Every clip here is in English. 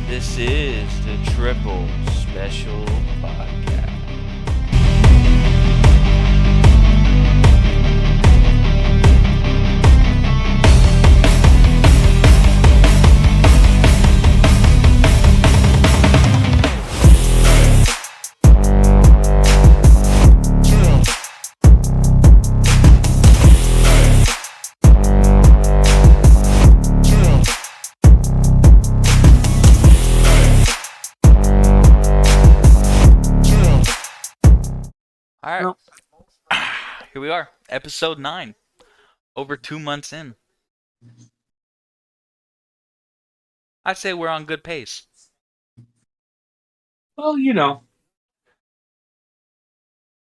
This is the Triple Special Podcast. All right, here we are, episode 9, over 2 months in. I'd say we're on good pace. Well,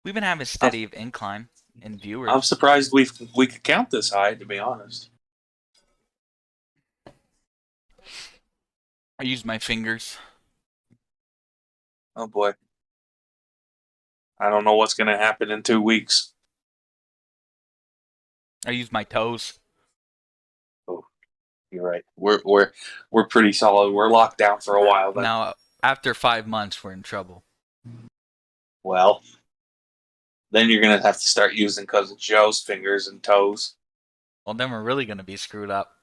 We've been having a steady incline in viewers. I'm surprised we could count this high, to be honest. I use my fingers. Oh boy. I don't know what's going to happen in 2 weeks. I use my toes. Oh, you're right. We're pretty solid. We're locked down for a while then. Now, after 5 months, we're in trouble. Well, then you're going to have to start using Cousin Joe's fingers and toes. Well, then we're really going to be screwed up.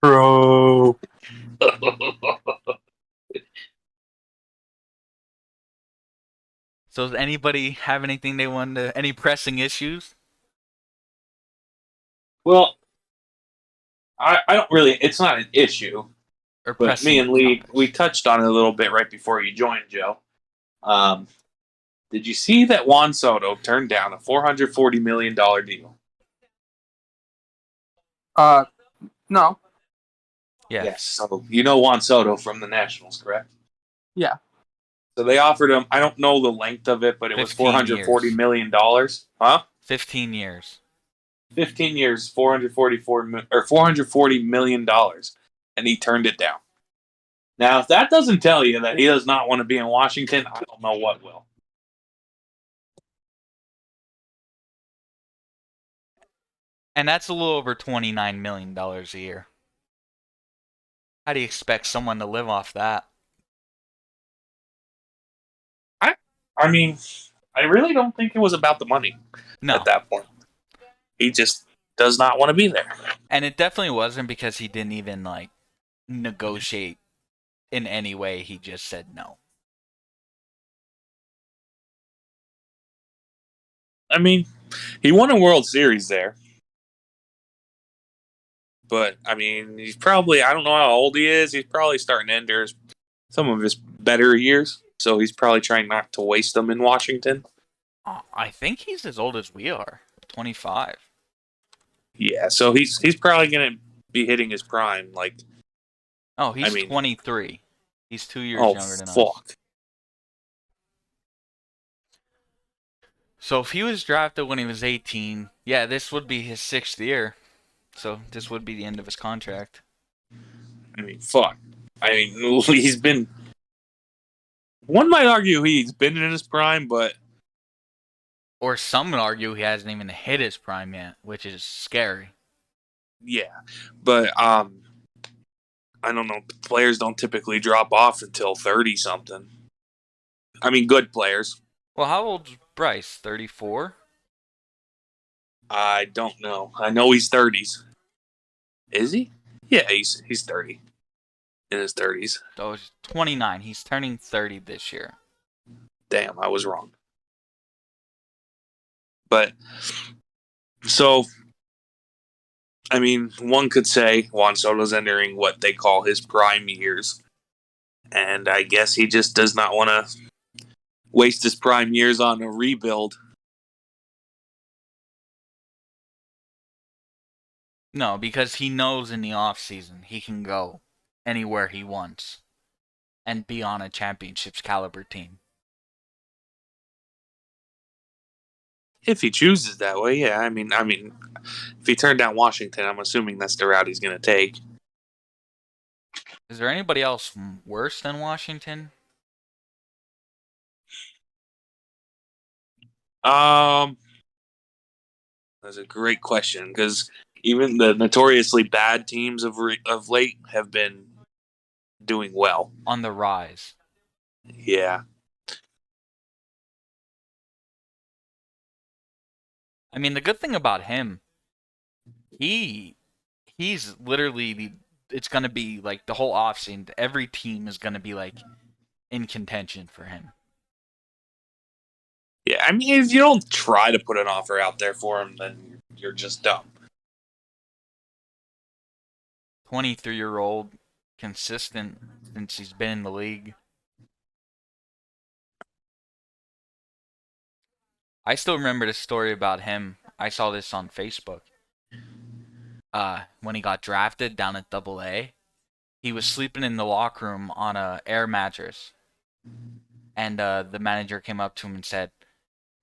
Bro. So does anybody have anything they want to, any pressing issues? Well, I don't really, it's not an issue. Or But pressing me and Lee, topics? we touched on it a little bit right before you joined, Joe. Did you see that Juan Soto turned down a $440 million deal? No. Yeah. Yes. So you know Juan Soto from the Nationals, correct? Yeah. So they offered him, I don't know the length of it, but it was 15 $440 million. Huh? 15 years. 15 years, $440 million. And he turned it down. Now, if that doesn't tell you that he does not want to be in Washington, I don't know what will. And that's a little over $29 million a year. How do you expect someone to live off that? I mean, I really don't think it was about the money No. at that point. He just does not want to be there. And it definitely wasn't because he didn't even, negotiate in any way. He just said no. I mean, he won a World Series there. But, I mean, he's probably, I don't know how old he is. He's probably starting to enter some of his better years. So he's probably trying not to waste them in Washington. I think he's as old as we are, 25. Yeah, so he's probably going to be hitting his prime. Oh, he's 23. He's 2 years younger than us. Fuck. So if he was drafted when he was 18, yeah, this would be his 6th year. So this would be the end of his contract. I mean, fuck. I mean, he's been... One might argue he's been in his prime, but... Or some would argue he hasn't even hit his prime yet, which is scary. Yeah, but, I don't know. Players don't typically drop off until 30-something. I mean, good players. Well, how old's Bryce? 34? I don't know. I know he's 30s. Is he? Yeah, he's 30. In his 30s. So he's 29. He's turning 30 this year. Damn, I was wrong. But, so, I mean, one could say Juan Soto's entering what they call his prime years. And I guess he just does not want to waste his prime years on a rebuild. No, because he knows in the offseason he can go anywhere he wants and be on a championships caliber team. If he chooses that way, yeah. I mean, if he turned down Washington, I'm assuming that's the route he's going to take. Is there anybody else worse than Washington? That's a great question because Even the notoriously bad teams of late have been doing well. On the rise. Yeah. I mean, the good thing about him, he's literally it's gonna be like the whole offseason. Every team is gonna be like in contention for him. Yeah, I mean, if you don't try to put an offer out there for him, then you're just dumb. 23-year-old, consistent since he's been in the league. I still remember the story about him. I saw this on Facebook. When he got drafted down at Double A, he was sleeping in the locker room on a air mattress, and the manager came up to him and said,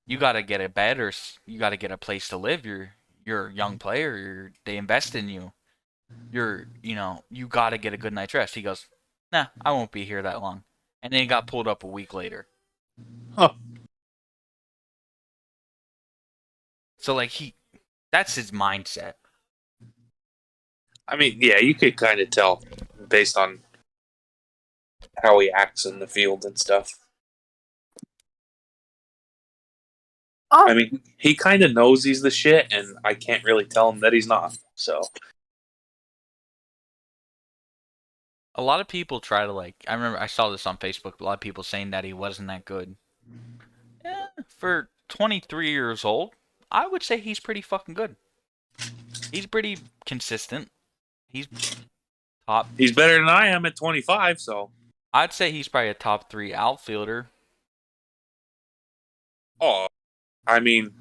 "You got to get a bed, or you got to get a place to live. You're a young player. They invest in you. You got to get a good night's rest." He goes, "Nah, I won't be here that long," and then he got pulled up a week later. Huh. So like that's his mindset. I mean, yeah, you could kind of tell based on how he acts in the field and stuff. I mean, he kind of knows he's the shit, and I can't really tell him that he's not. So, A lot of people try to I remember I saw this on Facebook. A lot of people saying that he wasn't that good. For 23 years old, I would say he's pretty fucking good. He's pretty consistent. He's top. he's better than I am at 25. So, I'd say he's probably a top 3 outfielder. oh, I mean,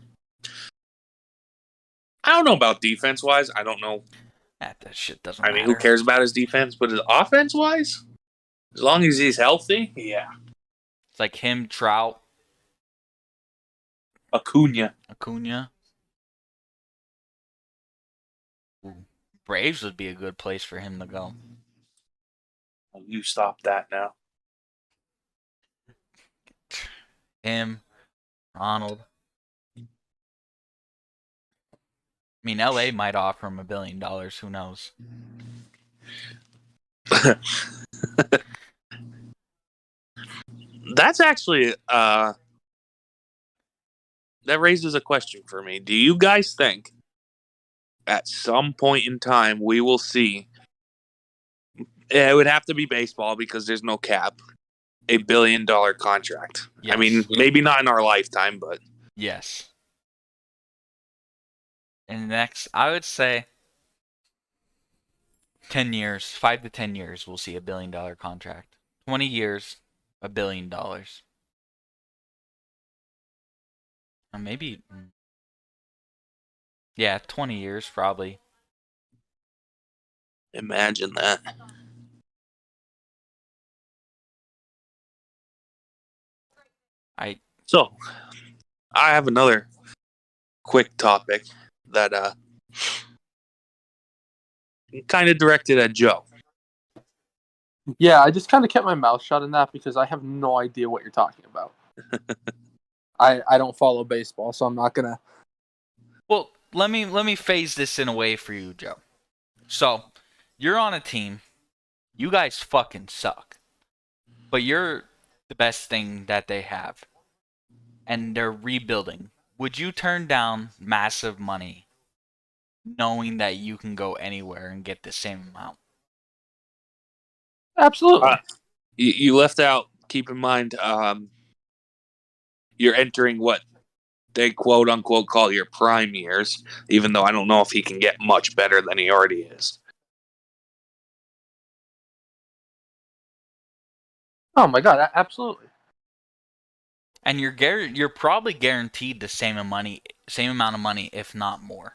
I don't know about defense wise. I don't know. That shit doesn't I matter. mean, who cares about his defense? But his offense wise, as long as he's healthy, yeah. It's like him, Trout, Acuna. Ooh. Braves would be a good place for him to go. You stop that now. Him, Ronald. I mean, LA might offer him $1 billion. Who knows? That's actually that raises a question for me. Do you guys think at some point in time we will see? It would have to be baseball because there's no cap. $1 billion contract. Yes. I mean, maybe not in our lifetime, but Yes. And next, I would say 10 years, 5 to 10 years, we'll see $1 billion contract. 20 years, $1 billion. Or maybe, yeah, 20 years probably. imagine that. So, I have another quick topic that kind of directed at Joe. Yeah, I just kind of kept my mouth shut in that because I have no idea what you're talking about. I don't follow baseball, so I'm not gonna. Well, let me phase this in a way for you, Joe. So, you're on a team. You guys fucking suck. But you're the best thing that they have. And they're rebuilding. Would you turn down massive money knowing that you can go anywhere and get the same amount? Absolutely. You left out. Keep in mind, you're entering what they quote unquote call your prime years. Even though I don't know if he can get much better than he already is. Oh my god, absolutely. And you're probably guaranteed the same amount of money, if not more.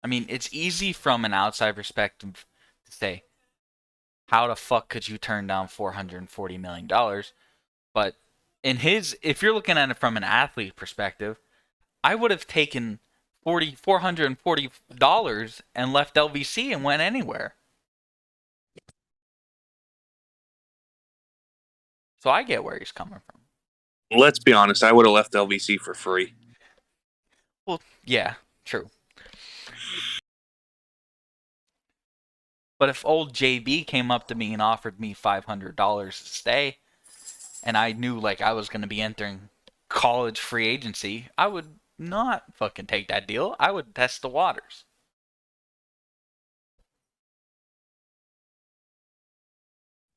I mean, it's easy from an outside perspective to say, how the fuck could you turn down $440 million? But if you're looking at it from an athlete perspective, I would have taken $440 and left LVC and went anywhere. So I get where he's coming from. Let's be honest. I would have left LBC for free. Well, yeah, true. But if old JB came up to me and offered me $500 to stay, and I knew like I was going to be entering college free agency, I would not fucking take that deal. I would test the waters.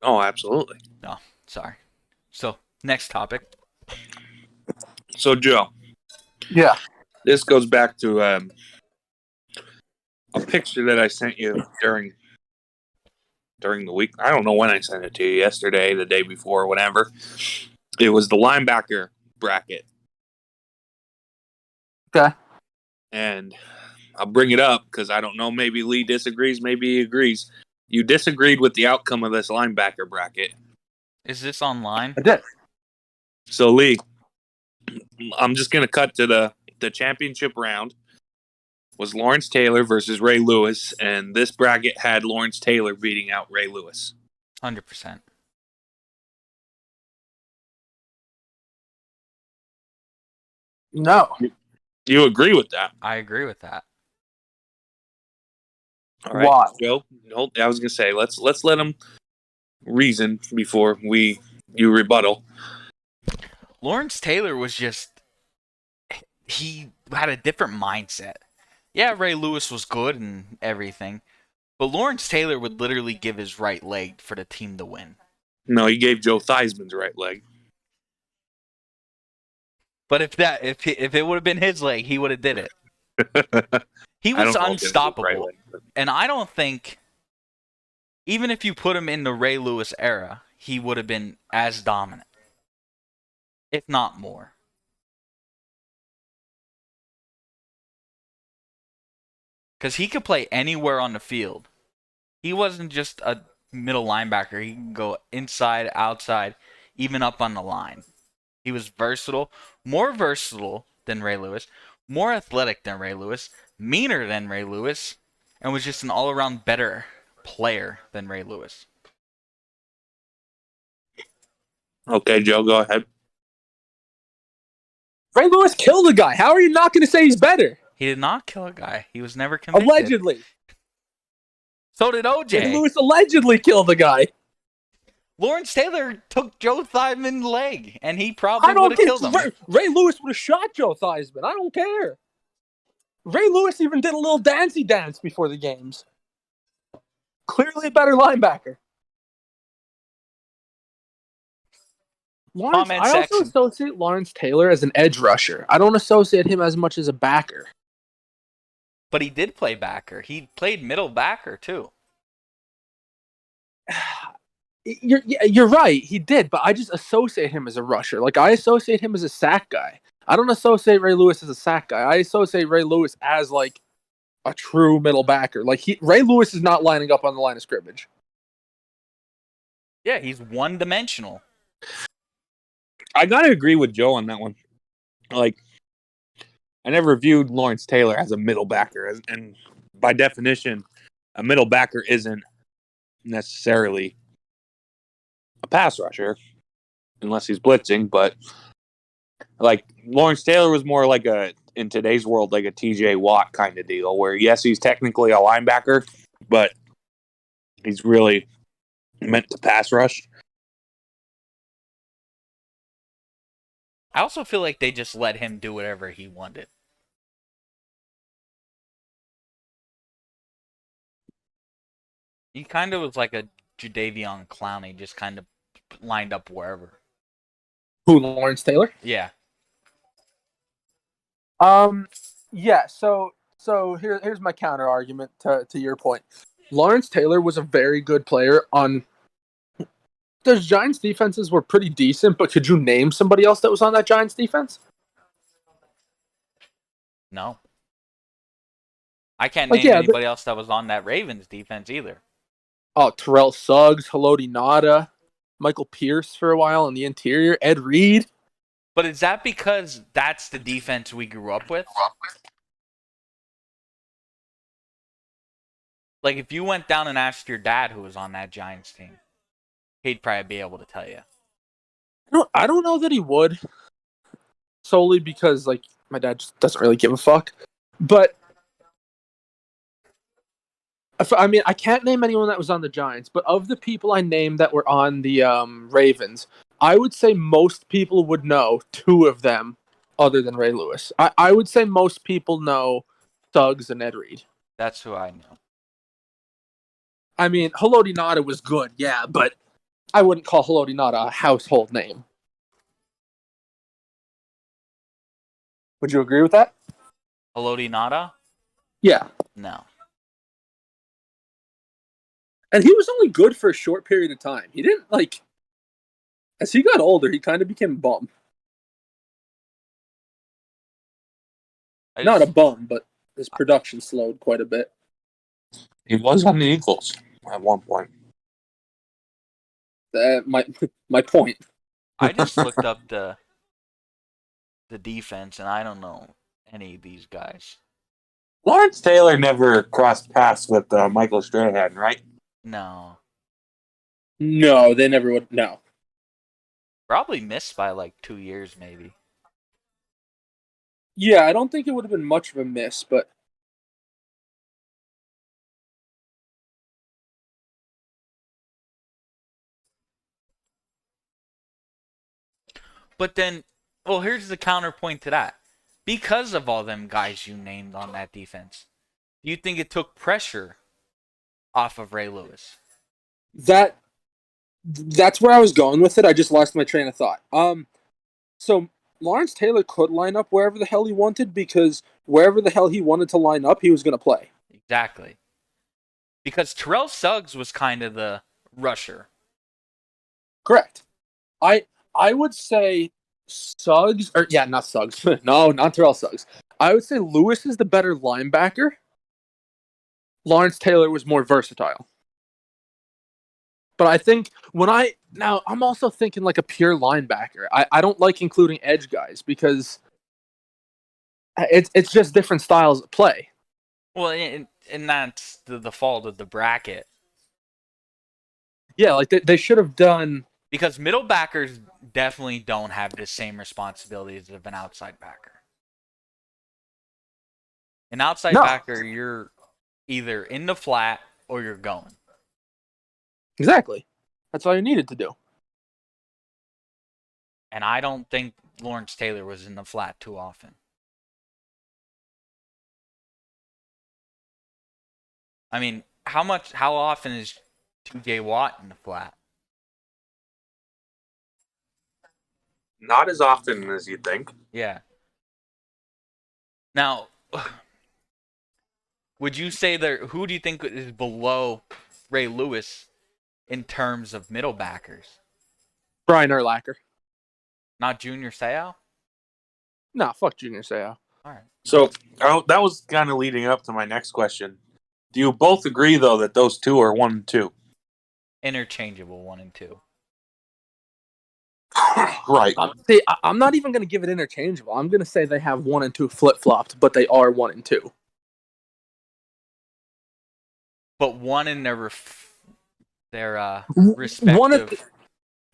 Oh, absolutely. No, sorry. So, next topic. So, Joe, Yeah. this goes back to a picture that I sent you during the week. I don't know when I sent it to you, yesterday, the day before, whatever. It was the linebacker bracket. Okay. And I'll bring it up because I don't know, maybe Lee disagrees, maybe he agrees. You disagreed with the outcome of this linebacker bracket. Is this online? I did. So, Lee, I'm just going to cut to the championship round. Was Lawrence Taylor versus Ray Lewis, and this bracket had Lawrence Taylor beating out Ray Lewis. 100%. No. You agree with that? I agree with that. All right, Why? Joe. I was gonna say let's let him reason before you rebuttal. Lawrence Taylor was just, he had a different mindset. Yeah, Ray Lewis was good and everything, but Lawrence Taylor would literally give his right leg for the team to win. No, he gave Joe Theismann's right leg. But if it would have been his leg, he would have did it. He I was don't know if it was his right unstoppable. leg, but And I don't think, even if you put him in the Ray Lewis era, he would have been as dominant, if not more. Because he could play anywhere on the field. He wasn't just a middle linebacker. He can go inside, outside, even up on the line. He was versatile, more versatile than Ray Lewis, more athletic than Ray Lewis, meaner than Ray Lewis, and was just an all-around better player than Ray Lewis. okay, Joe, go ahead. Ray Lewis killed a guy. How are you not going to say he's better? He did not kill a guy. He was never convicted. Allegedly. So did Ray OJ. Lewis allegedly killed a guy. Lawrence Taylor took Joe Theismann's leg, and he probably I would don't have care. killed him. Ray Lewis would have shot Joe Theismann. I don't care. Ray Lewis even did a little dancey dance before the games. Clearly a better linebacker. Lawrence, Comment I also section. associate Lawrence Taylor as an edge rusher. I don't associate him as much as a backer. But he did play backer. He played middle backer, too. You're right. He did, but I just associate him as a rusher. Like, I associate him as a sack guy. I don't associate Ray Lewis as a sack guy. I associate Ray Lewis as, like, a true middle backer. Like, Ray Lewis is not lining up on the line of scrimmage. Yeah, he's one-dimensional. I gotta agree with Joe on that one. Like, I never viewed Lawrence Taylor as a middle backer, and by definition, a middle backer isn't necessarily a pass rusher unless he's blitzing. But like Lawrence Taylor was more like in today's world, like a TJ Watt kind of deal, where yes, he's technically a linebacker, but he's really meant to pass rush. I also feel like they just let him do whatever he wanted. He kind of was like a Jadeveon Clowney, just kind of lined up wherever. Who, Lawrence Taylor? Yeah. Yeah. So here's my counter argument to your point. Lawrence Taylor was a very good player on. Those Giants defenses were pretty decent, but could you name somebody else that was on that Giants defense? No. I can't Like, name yeah, anybody else that was on that Ravens defense either. Oh, Terrell Suggs, Haloti Nada, Michael Pierce for a while in the interior, Ed Reed. But is that because that's the defense we grew up with? Like, if you went down and asked your dad who was on that Giants team, he'd probably be able to tell you. I don't know that he would, solely because like my dad just doesn't really give a fuck. But I mean, I can't name anyone that was on the Giants, but of the people I named that were on the Ravens, I would say most people would know two of them other than Ray Lewis. I would say most people know Suggs and Ed Reed. That's who I know. I mean, Haloti Ngata was good, yeah, but I wouldn't call Haloti Ngata a household name. Would you agree with that? Haloti Ngata? Yeah. No. And he was only good for a short period of time. He didn't, like... As he got older, he kind of became a bum. Not a bum, but his production slowed quite a bit. He was on the Eagles at one point. My point. I just looked up the defense, and I don't know any of these guys. Lawrence Taylor never crossed paths with Michael Strahan, right? No. No, they never would. No. Probably missed by like 2 years, maybe. Yeah, I don't think it would have been much of a miss, but But then, well, here's the counterpoint to that. Because of all them guys you named on that defense, do you think it took pressure off of Ray Lewis? that's where I was going with it. I just lost my train of thought. So Lawrence Taylor could line up wherever the hell he wanted because wherever the hell he wanted to line up, he was going to play. Exactly. Because Terrell Suggs was kind of the rusher. Correct. I would say Suggs, or yeah, not Suggs. No, not Terrell Suggs. I would say Lewis is the better linebacker. Lawrence Taylor was more versatile. But I think I'm also thinking like a pure linebacker. I don't like including edge guys because it's just different styles of play. Well, and that's the fault of the bracket. Yeah, like they should have done. Because middle backers definitely don't have the same responsibilities of an outside backer. An outside backer, you're either in the flat or you're going. Exactly. That's all you needed to do. And I don't think Lawrence Taylor was in the flat too often. I mean, how often is TJ Watt in the flat? Not as often as you'd think. Yeah. Now, would you say who do you think is below Ray Lewis in terms of middle backers? Brian Urlacher. Not Junior Seau? Nah, fuck Junior Seau. All right. So that was kind of leading up to my next question. Do you both agree, though, that those two are 1 and 2? Interchangeable 1 and 2. Right. See, I'm not even going to give it interchangeable. I'm going to say they have 1 and 2 flip-flopped, but they are 1 and 2. But one in their respective. One of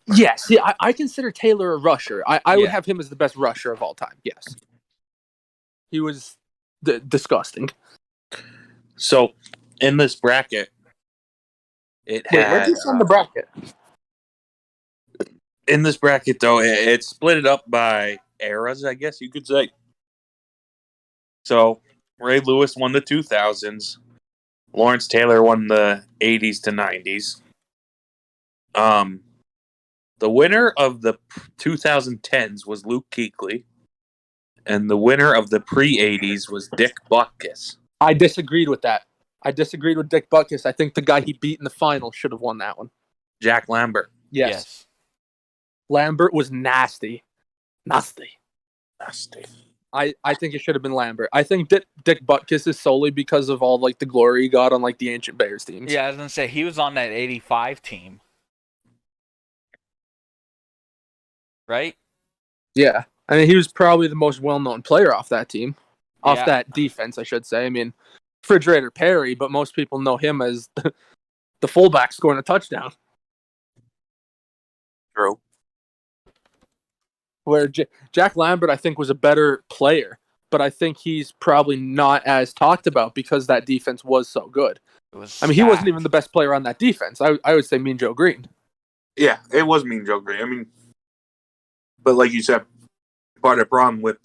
yes, see, I consider Taylor a rusher. I would have him as the best rusher of all time. Yes, he was disgusting. So in this bracket, What's this on the bracket? In this bracket, though, it split it up by eras, I guess you could say. So Ray Lewis won the 2000s. Lawrence Taylor won the 80s to 90s. The winner of the 2010s was Luke Kuechly, and the winner of the pre-80s was Dick Butkus. I disagreed with that. I disagreed with Dick Butkus. I think the guy he beat in the final should have won that one. Jack Lambert. Yes. Lambert was nasty. Nasty. I think it should have been Lambert. I think Dick Butkus is solely because of all like the glory he got on like the ancient Bears teams. Yeah, I was gonna say he was on that '85 team, right? Yeah, I mean he was probably the most well-known player off that team, off that defense, I should say. I mean, Refrigerator Perry, but most people know him as the fullback scoring a touchdown. True. Where Jack Lambert, I think, was a better player, but I think he's probably not as talked about because that defense was so good. It was I mean, he wasn't even stacked. the best player on that defense. I would say Mean Joe Green. Yeah, it was Mean Joe Green. I mean, but like you said, part of the problem with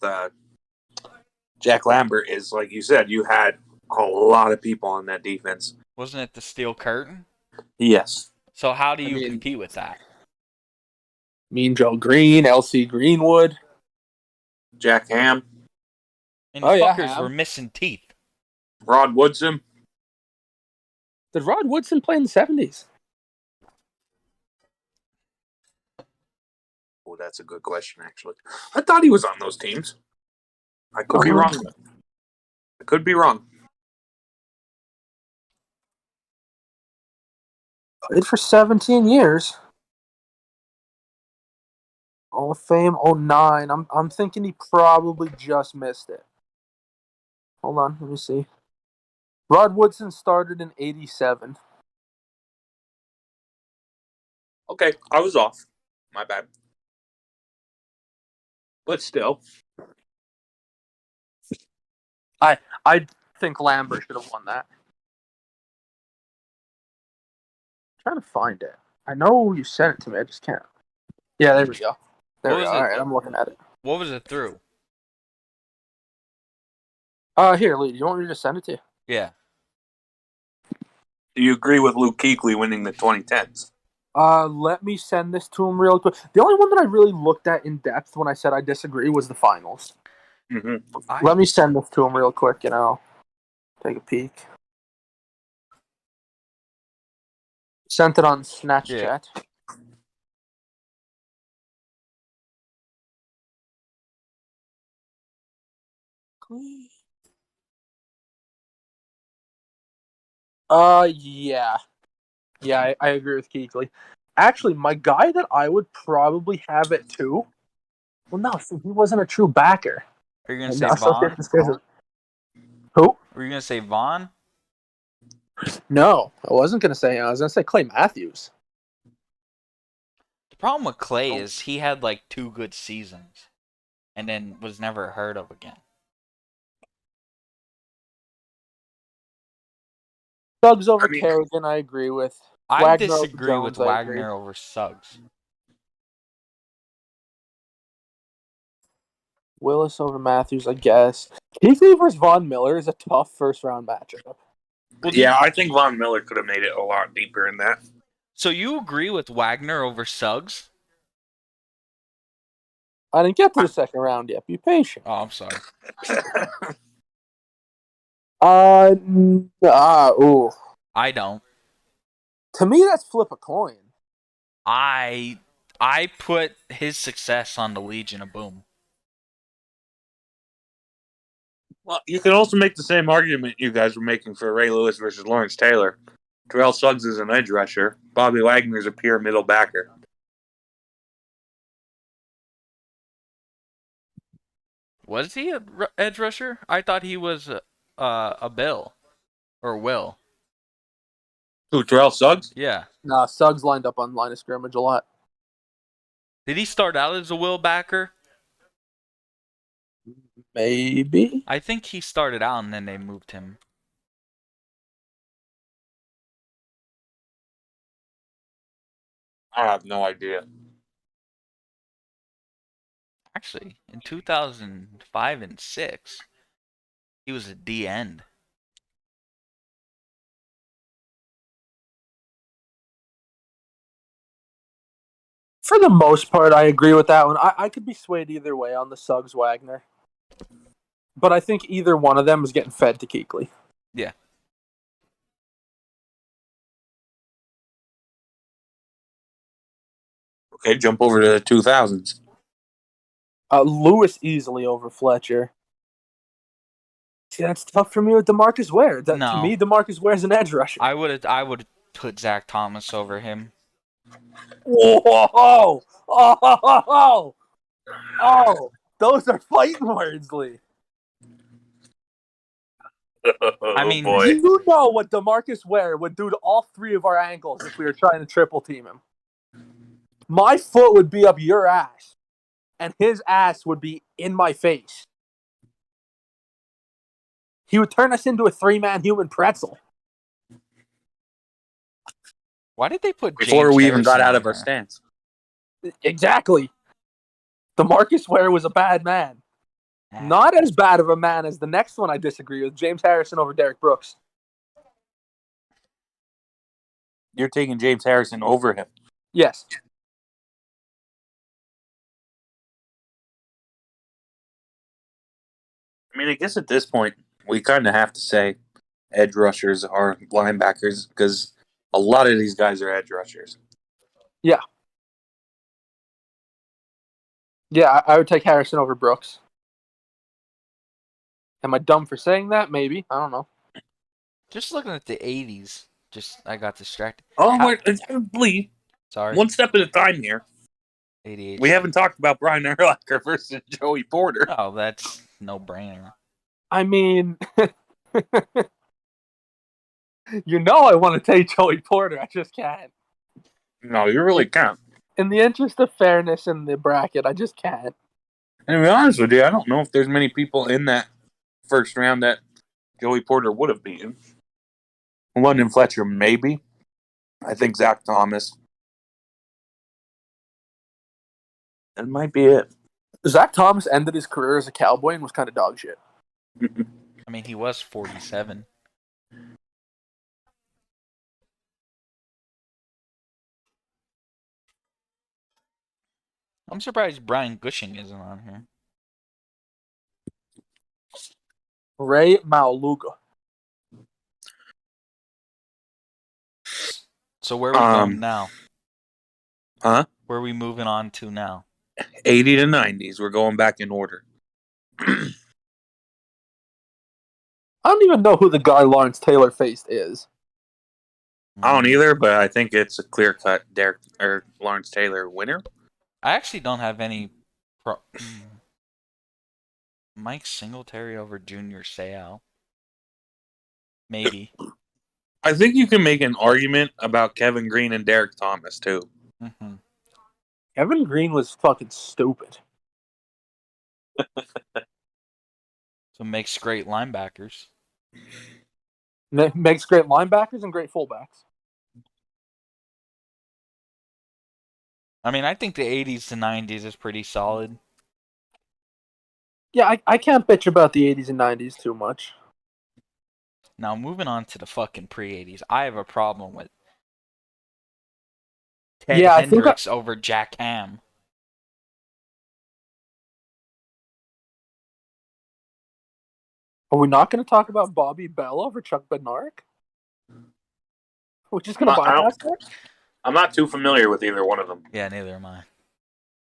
Jack Lambert is, like you said, you had a lot of people on that defense. Wasn't it the steel curtain? Yes. So how do I you mean, compete with that? Mean Joe Green, LC Greenwood. Jack Ham, And Oh yeah, fuckers were Ham. missing teeth. Rod Woodson. Did Rod Woodson play in the 70s? Oh, that's a good question, actually. I thought he was on those teams. I could be wrong. I could be wrong. Played for 17 years. Hall of Fame 09. I'm thinking he probably just missed it. Hold on, let me see. Rod Woodson started in 87. Okay, I was off. My bad. But still. I think Lambert should have won that. I'm trying to find it. I know you sent it to me. I just can't. Yeah, there we go. There What we was go. it? All right, I'm looking at it. What was it through? Here, Lee. Do you want me to just send it to you? Yeah. Do you agree with Luke Kuechly winning the 2010s? Let me send this to him real quick. The only one that I really looked at in depth when I said I disagree was the finals. Mm-hmm. Let me send this to him real quick, and I'll take a peek. Sent it on Snatch Yeah. Chat. Yeah. Yeah, I agree with Keekly. Actually, my guy that I would probably have it too. Well, no, see, he wasn't a true backer. Are you gonna And say Associated Vaughn? Press. Who? Were you gonna say Vaughn? No, I wasn't gonna say. I was gonna say Clay Matthews. The problem with Clay is he had like 2 good seasons, and then was never heard of again. Suggs over I mean- Kerrigan, I agree with. I Wagner over disagree Jones, with I agree. Wagner over Suggs. Willis over Matthews, I guess. Keekly versus Von Miller is a tough first round matchup. Well, Yeah, I think Von Miller could have made it a lot deeper in that. So you agree with Wagner over Suggs? I didn't get to the second round yet. Be patient. Oh, I'm sorry. Ooh. I don't. To me, that's flip a coin. I put his success on the Legion of Boom. Well, you can also make the same argument you guys were making for Ray Lewis versus Lawrence Taylor. Terrell Suggs is an edge rusher. Bobby Wagner is a pure middle backer. Was he a edge rusher? I thought he was a Bill or Will. Who, Terrell Suggs? Yeah. Nah, Suggs lined up on line of scrimmage a lot. Did he start out as a Will backer? Maybe. I think he started out and then they moved him. I have no idea. Actually, in 2005 and 6, he was a D end. For the most part, I agree with that one. I could be swayed either way on the Suggs Wagner. But I think either one of them is getting fed to Keekly. Yeah. Okay, jump over to the 2000s. Lewis easily over Fletcher. See, that's tough for me with DeMarcus Ware. To No. me, DeMarcus Ware's an edge rusher. I would put Zach Thomas over him. Whoa! Oh! Those are fighting words, Lee. I mean, boy. You know what DeMarcus Ware would do to all three of our ankles if we were trying to triple team him. My foot would be up your ass. and his ass would be in my face. He would turn us into a 3-man human pretzel. Why did they put Before James we even got Harrison out on of our here? stance. Exactly. DeMarcus Ware was a bad man. Not as bad of a man as the next one I disagree with, James Harrison over Derek Brooks. You're taking James Harrison over him. Yes. I mean, I guess at this point, we kind of have to say edge rushers are linebackers because a lot of these guys are edge rushers. Yeah. Yeah, I would take Harrison over Brooks. Am I dumb for saying that? Maybe. I don't know. Just looking at the 80s, I got distracted. Oh, wait, Sorry. one step at a time here. ADHD. We haven't talked about Brian Urlacher versus Joey Porter. Oh, that's no brainer. I mean, you know I want to take Joey Porter. I just can't. No, you really can't. In the interest of fairness in the bracket, I just can't. And to be honest with you, I don't know if there's many people in that first round that Joey Porter would have beaten. London Fletcher, maybe. I think Zach Thomas. That might be it. Zach Thomas ended his career as a Cowboy and was kind of dog shit. I mean, he was 47. I'm surprised Brian Gushing isn't on here. Ray Mauluga. So where are we going now? Huh? Where are we moving on to now? 80 to 90s. We're going back in order. I don't even know who the guy Lawrence Taylor faced is. I don't either, but I think it's a clear cut Derek or Lawrence Taylor winner. I actually don't have any. Mike Singletary over Junior Seau. Maybe. I think you can make an argument about Kevin Green and Derek Thomas too. Mm-hmm. Kevin Green was fucking stupid. So makes great linebackers. Makes great linebackers and great fullbacks. I mean, I think the 80s to 90s is pretty solid. Yeah, I can't bitch about the 80s and 90s too much. Now, moving on to the fucking pre-80s, I have a problem with Ted Hendricks over Jack Ham. Are we not going to talk about Bobby Bell over Chuck Bednarik? We're just going to bypass that? I'm not too familiar with either one of them. Yeah, neither am I.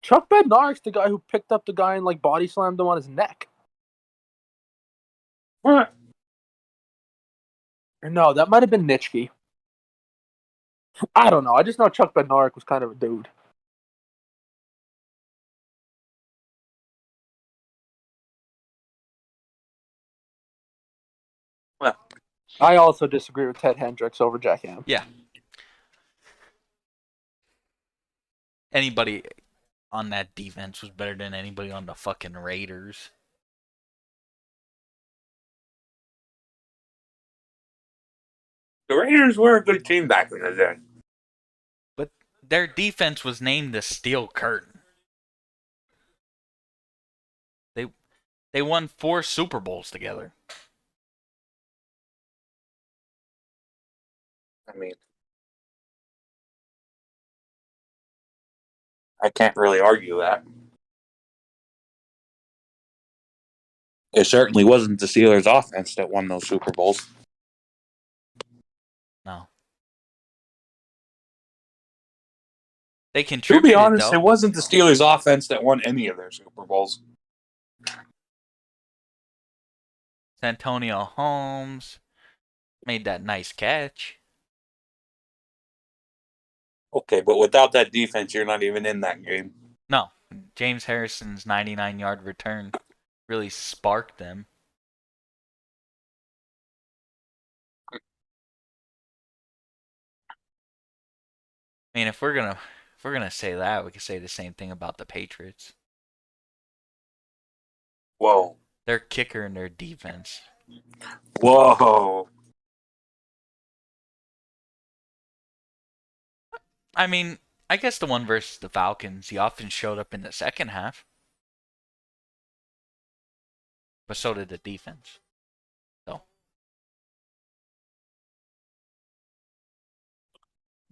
Chuck Bednarik's the guy who picked up the guy and like body slammed him on his neck. What? Or no, that might have been Nitschke. I don't know. I just know Chuck Bednarik was kind of a dude. Well, I also disagree with Ted Hendricks over Jack Ham. Yeah. Anybody on that defense was better than anybody on the fucking Raiders. the Raiders were a good team back in the day. But their defense was named the Steel Curtain. They won 4 Super Bowls together. I mean, I can't really argue that. It certainly wasn't the Steelers' offense that won those Super Bowls. No. They To contributed, be honest, though. it wasn't the Steelers' offense that won any of their Super Bowls. Santonio Holmes made that nice catch. Okay, but without that defense, you're not even in that game. No, James Harrison's 99-yard return really sparked them. I mean, if we're gonna say that, we could say the same thing about the Patriots. Whoa. Their kicker and their defense. Whoa. I mean, I guess the one versus the Falcons, he often showed up in the second half. But so did the defense. So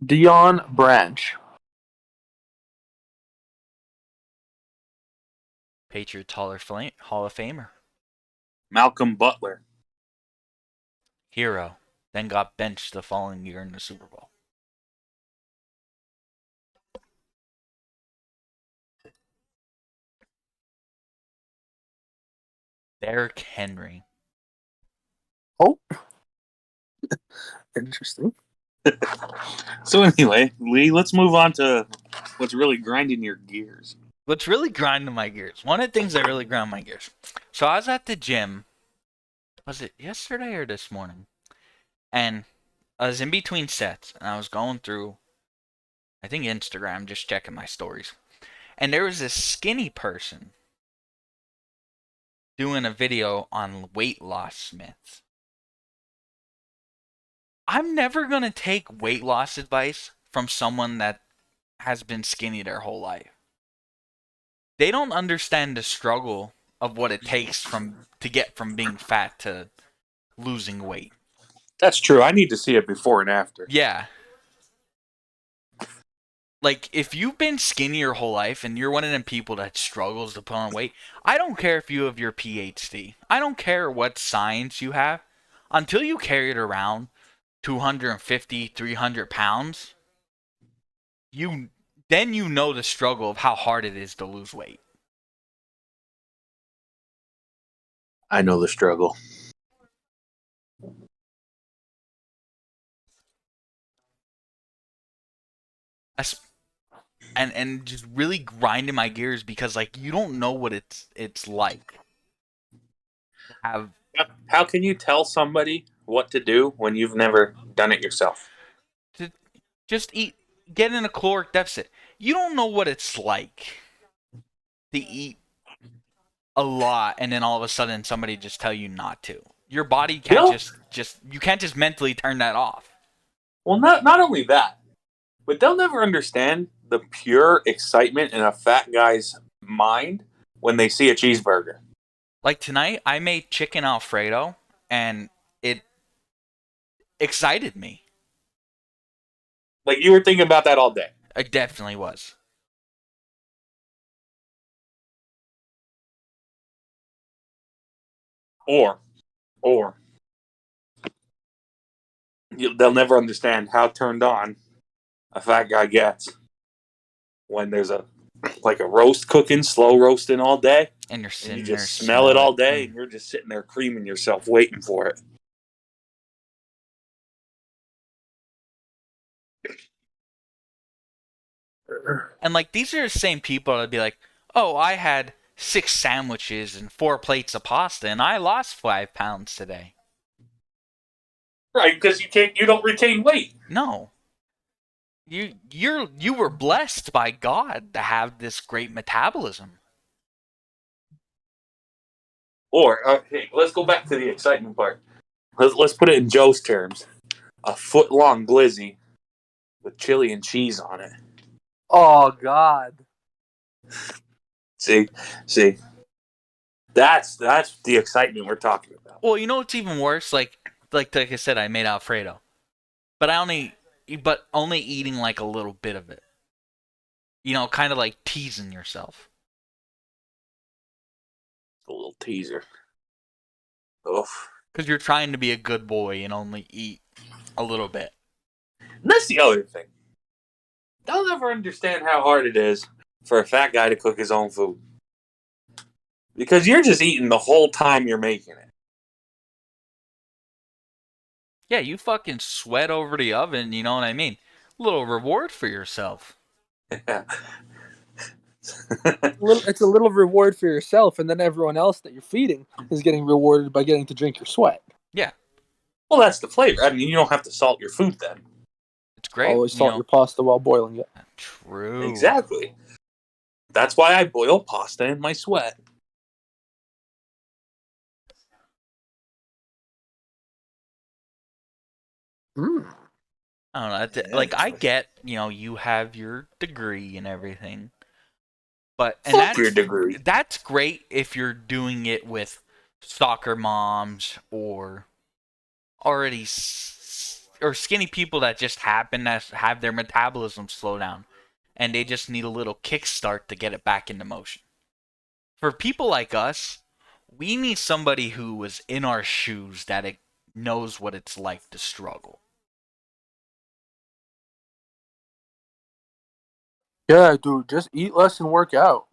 Dion Branch. Patriots Hall of Famer. Malcolm Butler. Hero. Then got benched the following year in the Super Bowl. Derrick Henry. Oh. Interesting. So anyway, Lee, let's move on to what's really grinding your gears. What's really grinding my gears? One of the things that really grind my gears. So I was at the gym. Was it yesterday or this morning? And I was in between sets, and I was going through, I think, Instagram, just checking my stories. And there was this skinny person doing a video on weight loss myths. I'm never going to take weight loss advice from someone that has been skinny their whole life. They don't understand the struggle of what it takes to get from being fat to losing weight. That's true. I need to see it before and after. Yeah. Like, if you've been skinny your whole life and you're one of them people that struggles to put on weight, I don't care if you have your PhD. I don't care what science you have. Until you carry it around 250, 300 pounds, then you know the struggle of how hard it is to lose weight. I know the struggle. And just really grinding my gears because like you don't know what it's like to have. How can you tell somebody what to do when you've never done it yourself? To just get in a caloric deficit. You don't know what it's like to eat a lot and then all of a sudden somebody just tell you not to. Your body can't you can't just mentally turn that off. Well, not only that, but they'll never understand the pure excitement in a fat guy's mind when they see a cheeseburger. Like tonight, I made chicken Alfredo and it excited me. Like you were thinking about that all day. It definitely was. Or they'll never understand how turned on a fat guy gets when there's a roast cooking, slow roasting all day, And you're and sitting you there, just smell it all day, and and you're just sitting there creaming yourself, waiting for it. And like these are the same people that'd be like, "Oh, I had 6 sandwiches and 4 plates of pasta, and I lost 5 pounds today." Right, because you don't retain weight. No, you were blessed by God to have this great metabolism. Or hey, let's go back to the excitement part. Let's put it in Joe's terms: a foot long glizzy with chili and cheese on it. Oh God. See, that's the excitement we're talking about. Well, you know what's even worse? Like I said, I made Alfredo, but only eating like a little bit of it. You know, kind of like teasing yourself. A little teaser. Oh, Because you're trying to be a good boy and only eat a little bit. and that's the other thing. They'll never understand how hard it is for a fat guy to cook his own food. Because you're just eating the whole time you're making it. Yeah, you fucking sweat over the oven, you know what I mean? Little reward for yourself. It's a little reward for yourself, and then everyone else that you're feeding is getting rewarded by getting to drink your sweat. Yeah. Well, that's the flavor. I mean, you don't have to salt your food then. It's great. Always salt your pasta while boiling it. True. Exactly. That's why I boil pasta in my sweat. Mm. I don't know. Yeah. Like I get, you have your degree and everything, but Fuck your degree. that's great if you're doing it with soccer moms or already or skinny people that just happen to have their metabolism slow down and they just need a little kickstart to get it back into motion. For people like us, we need somebody who was in our shoes that it knows what it's like to struggle. Yeah, dude, just eat less and work out.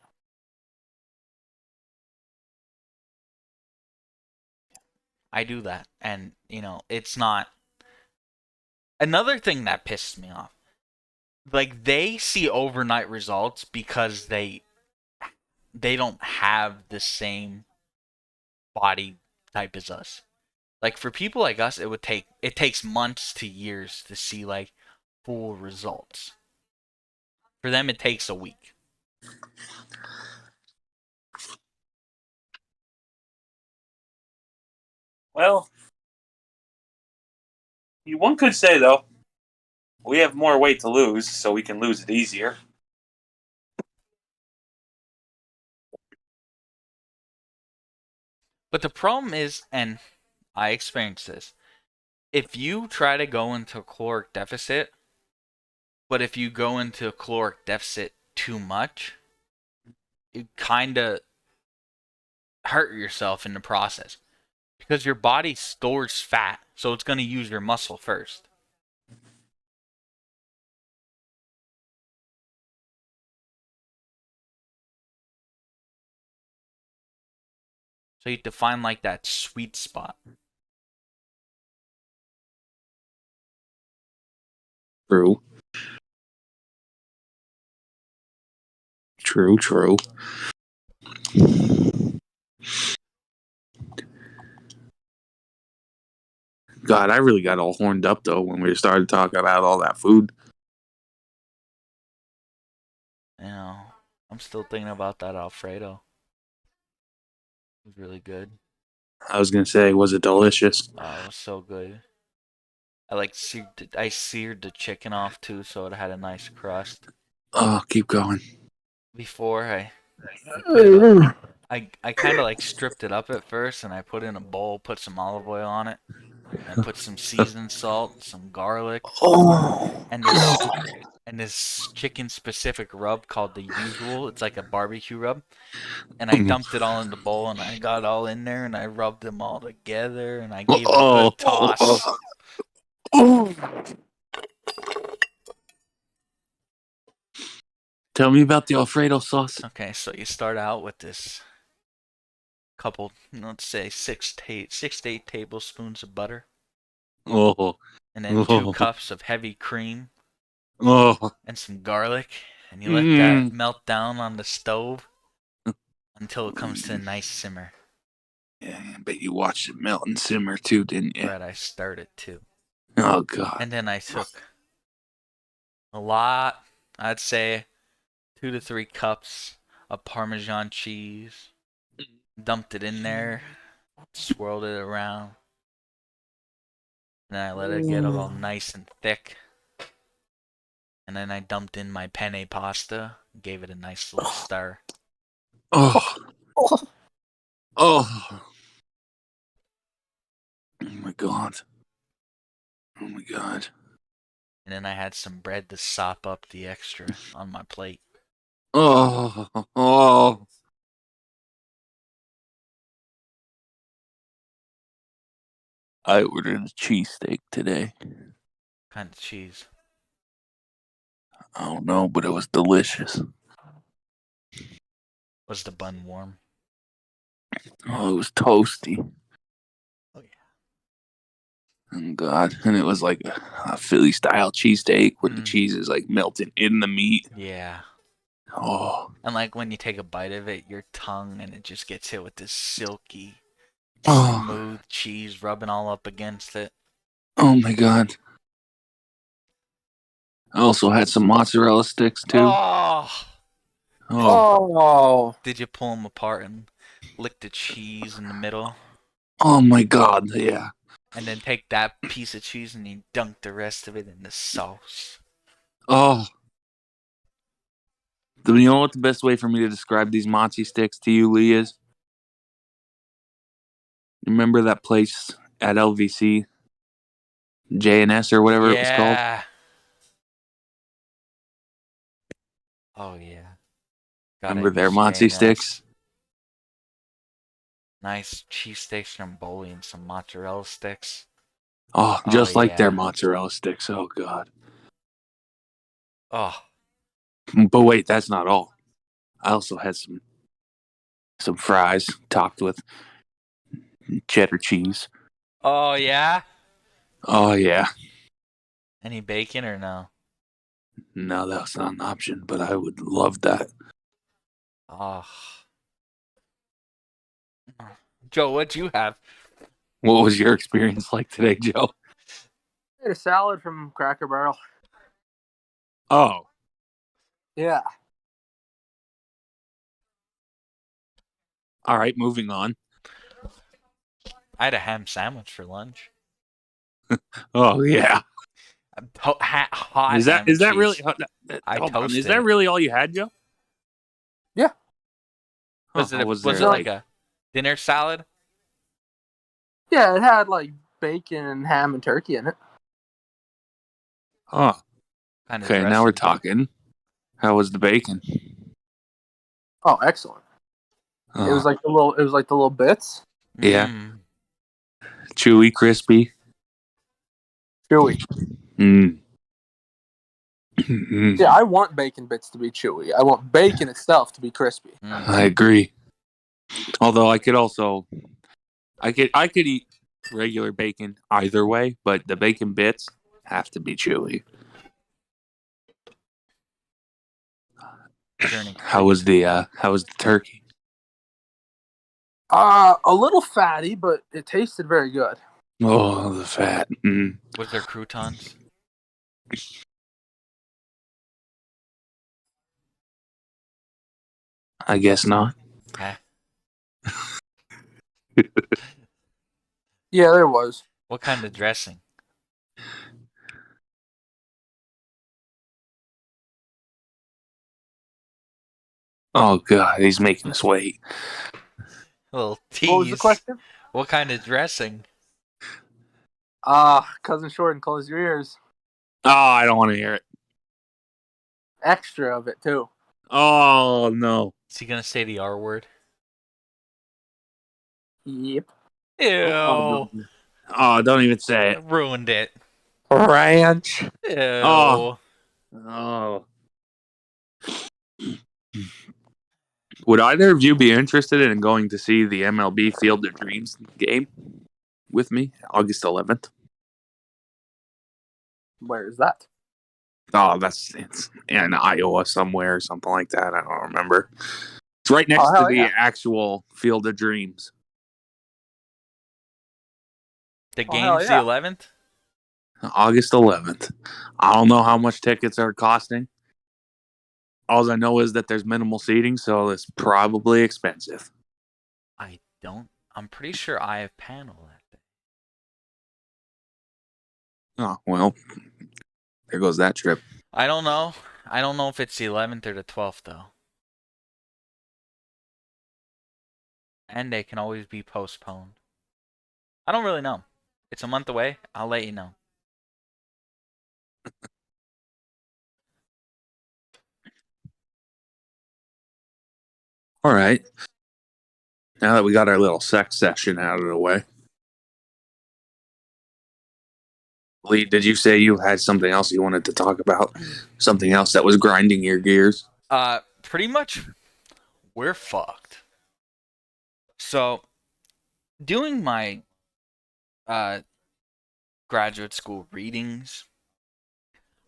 I do that, and it's not. Another thing that pisses me off, like they see overnight results because they don't have the same body type as us. Like for people like us, it takes months to years to see like full results. For them, it takes a week. Well, one could say though, we have more weight to lose, so we can lose it easier. But the problem is, and I experienced this, if you try to go into a caloric deficit, but if you go into a caloric deficit too much, you kind of hurt yourself in the process because your body stores fat, so it's going to use your muscle first. So you have to find like that sweet spot. True. True, true. God, I really got all horned up though when we started talking about all that food. I'm still thinking about that Alfredo. It was really good. I was gonna say, was it delicious? Oh, it was so good. I seared the chicken off too, so it had a nice crust. Oh, keep going. Before I put it up, I kind of like stripped it up at first, and I put it in a bowl, put some olive oil on it, and put some seasoned salt, some garlic, Oh, and this chicken specific rub called the usual. It's like a barbecue rub, and I dumped it all in the bowl, and I got all in there, and I rubbed them all together, and I gave it a oh, good toss. oh. Tell me about the Alfredo sauce. Okay, so you start out with this couple, let's say 6 to 8 tablespoons of butter, Oh, and then 2 cups oh, of heavy cream oh. and some garlic, and you let that Mm. melt down on the stove until it comes to a nice simmer. Yeah, I bet you watched it melt and simmer too, didn't you? Right, I stirred it too. Oh God. And then I took a lot, I'd say 2 to 3 cups of Parmesan cheese, dumped it in there, swirled it around, and then I let it get all nice and thick. And then I dumped in my penne pasta, gave it a nice little stir. Oh, oh. Oh my God. Oh my God. And then I had some bread to sop up the extra on my plate. Oh, oh. I ordered a cheesesteak today. Kind of cheese. I don't know, but it was delicious. Was the bun warm? Oh, it was toasty. Oh yeah. Oh God. And it was like a Philly style cheesesteak where the cheese is like melting in the meat. Yeah. Oh. And like when you take a bite of it, your tongue and it just gets hit with this silky, Oh. smooth cheese rubbing all up against it. Oh my God. I also had some mozzarella sticks too. Oh! Oh. Oh, Did you pull them apart and lick the cheese in the middle? Oh my God. Yeah. And then take that piece of cheese and you dunk the rest of it in the sauce. Oh, do you know what the best way for me to describe these mochi sticks to you, Lee, is? Remember that place at LVC, JNS or whatever it was called? Yeah. Oh yeah. Gotta Remember their miss mochi JNS. sticks? Nice cheesesteak stromboli and some mozzarella sticks. Oh, Oh just like their yeah. mozzarella sticks. Oh, God. Oh. But wait, that's not all. I also had some fries topped with cheddar cheese. Oh yeah. Oh, yeah. Any bacon or no? No, that's not an option, but I would love that. Oh. Joe, what'd you have? What was your experience like today, Joe? I ate a salad from Cracker Barrel. Oh, Yeah. all right, moving on. I had a ham sandwich for lunch. Oh, yeah. Hot Is that ham and is that really? cheese. I Hold on. Is toasted that it. really all you had, Joe? Yeah. Huh, I was Was there it like- like a dinner salad? Yeah, it had like bacon and ham and turkey in it. Oh, Kind of okay. Now we're dressing. talking. How was the bacon? Oh, excellent. Oh, It was like the little bits. Yeah. Mm. chewy, crispy. Chewy. Mm. Mm. Yeah, I want bacon bits to be chewy. I want bacon itself to be crispy. Mm. I agree. Although I could eat regular bacon either way, but the bacon bits have to be chewy. Is there any How was the turkey? A little fatty, but it tasted very good. Oh, the fat. Mm. Was there croutons? I guess not. Okay. Yeah, there was. What kind of dressing? Oh God, he's making us wait. A little tease. What was the question? What kind of dressing? Cousin Short and close your ears. Oh, I don't want to hear it. Extra of it too. Oh no. Is he gonna say the R word? Yep. Ew. Oh, don't even say it. Ruined it. Ranch. Ew. Oh. Oh. Would either of you be interested in going to see the MLB Field of Dreams game with me, August 11th? Where is that? Oh, it's in Iowa somewhere or something like that. I don't remember. It's right next to hell the yeah. actual Field of Dreams. The Oh, hell game's yeah. the 11th? August 11th. I don't know how much tickets are costing. All I know is that there's minimal seating, so it's probably expensive. I'm pretty sure I have panel that day. Oh, well, there goes that trip. I don't know. I don't know if it's the 11th or the 12th, though. And they can always be postponed. I don't really know. It's a month away. I'll let you know. All right. Now that we got our little sex session out of the way. Lee, did you say you had something else you wanted to talk about? Something else that was grinding your gears? Pretty much, we're fucked. So, doing my graduate school readings,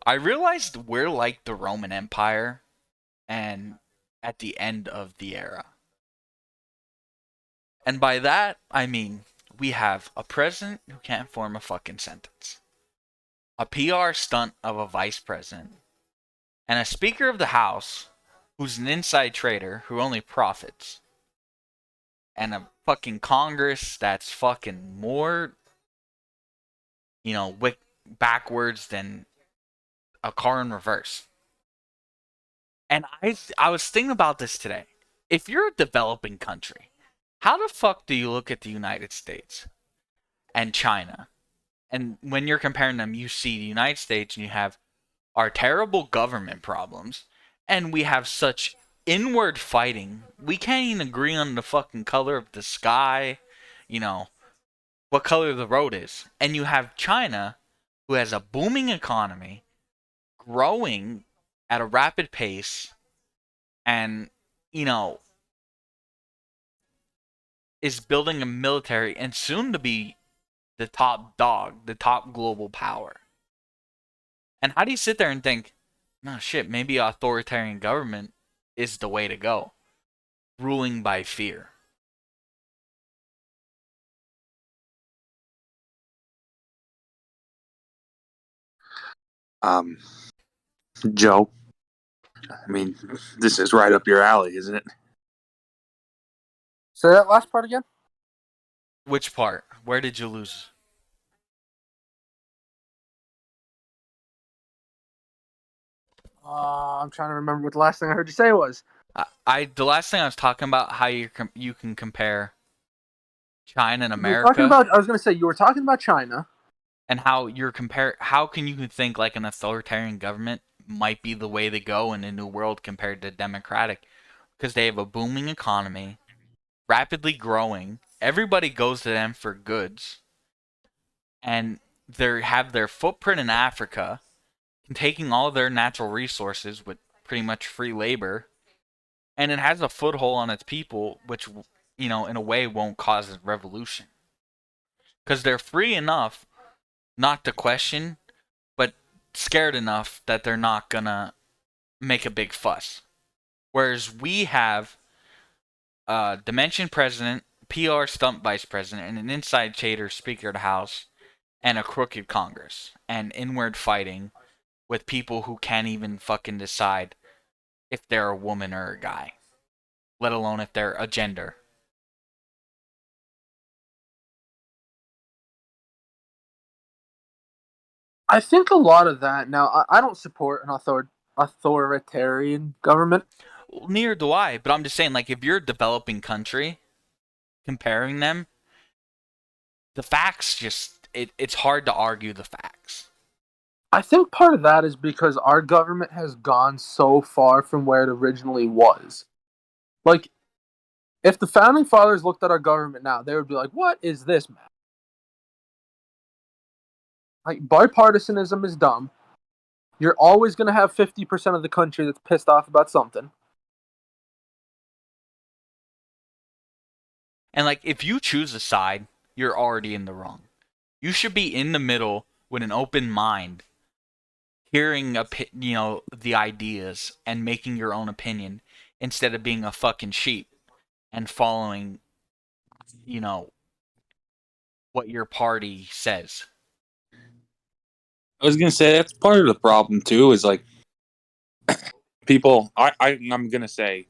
I realized we're like the Roman Empire and at the end of the era. And by that, I mean we have a president who can't form a fucking sentence, a PR stunt of a vice president, and a Speaker of the House who's an inside trader who only profits, and a fucking Congress that's fucking more backwards than a car in reverse. And I was thinking about this today. If you're a developing country, how the fuck do you look at the United States and China? And when you're comparing them, you see the United States and you have our terrible government problems, and we have such inward fighting. We can't even agree on the fucking color of the sky, you know, what color the road is. And you have China, who has a booming economy, growing at a rapid pace, and, you know, is building a military and soon to be the top dog, the top global power. And how do you sit there and think, no shit, maybe authoritarian government is the way to go, ruling by fear? Joe, I mean, this is right up your alley, isn't it? Say that last part again. Which part? Where did you lose? I'm trying to remember what the last thing I heard you say was. The last thing I was talking about how you can compare China and You were talking America, about. I was going to say you were talking about China. and how can you think like an authoritarian government might be the way to go in a new world compared to democratic, because they have a booming economy, rapidly growing. Everybody goes to them for goods, and they have their footprint in Africa, taking all their natural resources with pretty much free labor, and it has a foothold on its people, which, in a way won't cause a revolution because they're free enough not to question, but scared enough that they're not gonna make a big fuss. Whereas we have a Dimension president, PR stump vice president, and an inside trader Speaker of the House, and a crooked Congress, and inward fighting with people who can't even fucking decide if they're a woman or a guy, let alone if they're a gender. I think a lot of that. Now, I don't support an authoritarian government. Well, neither do I, but I'm just saying, like, if you're a developing country, comparing them, the facts it's hard to argue the facts. I think part of that is because our government has gone so far from where it originally was. Like, if the founding fathers looked at our government now, they would be like, "What is this, man?" Like, bipartisanism is dumb. You're always going to have 50% of the country that's pissed off about something. And like, if you choose a side, you're already in the wrong. You should be in the middle with an open mind, hearing the ideas and making your own opinion instead of being a fucking sheep and following, you know, what your party says. I was gonna say that's part of the problem too. Is like people. I'm gonna say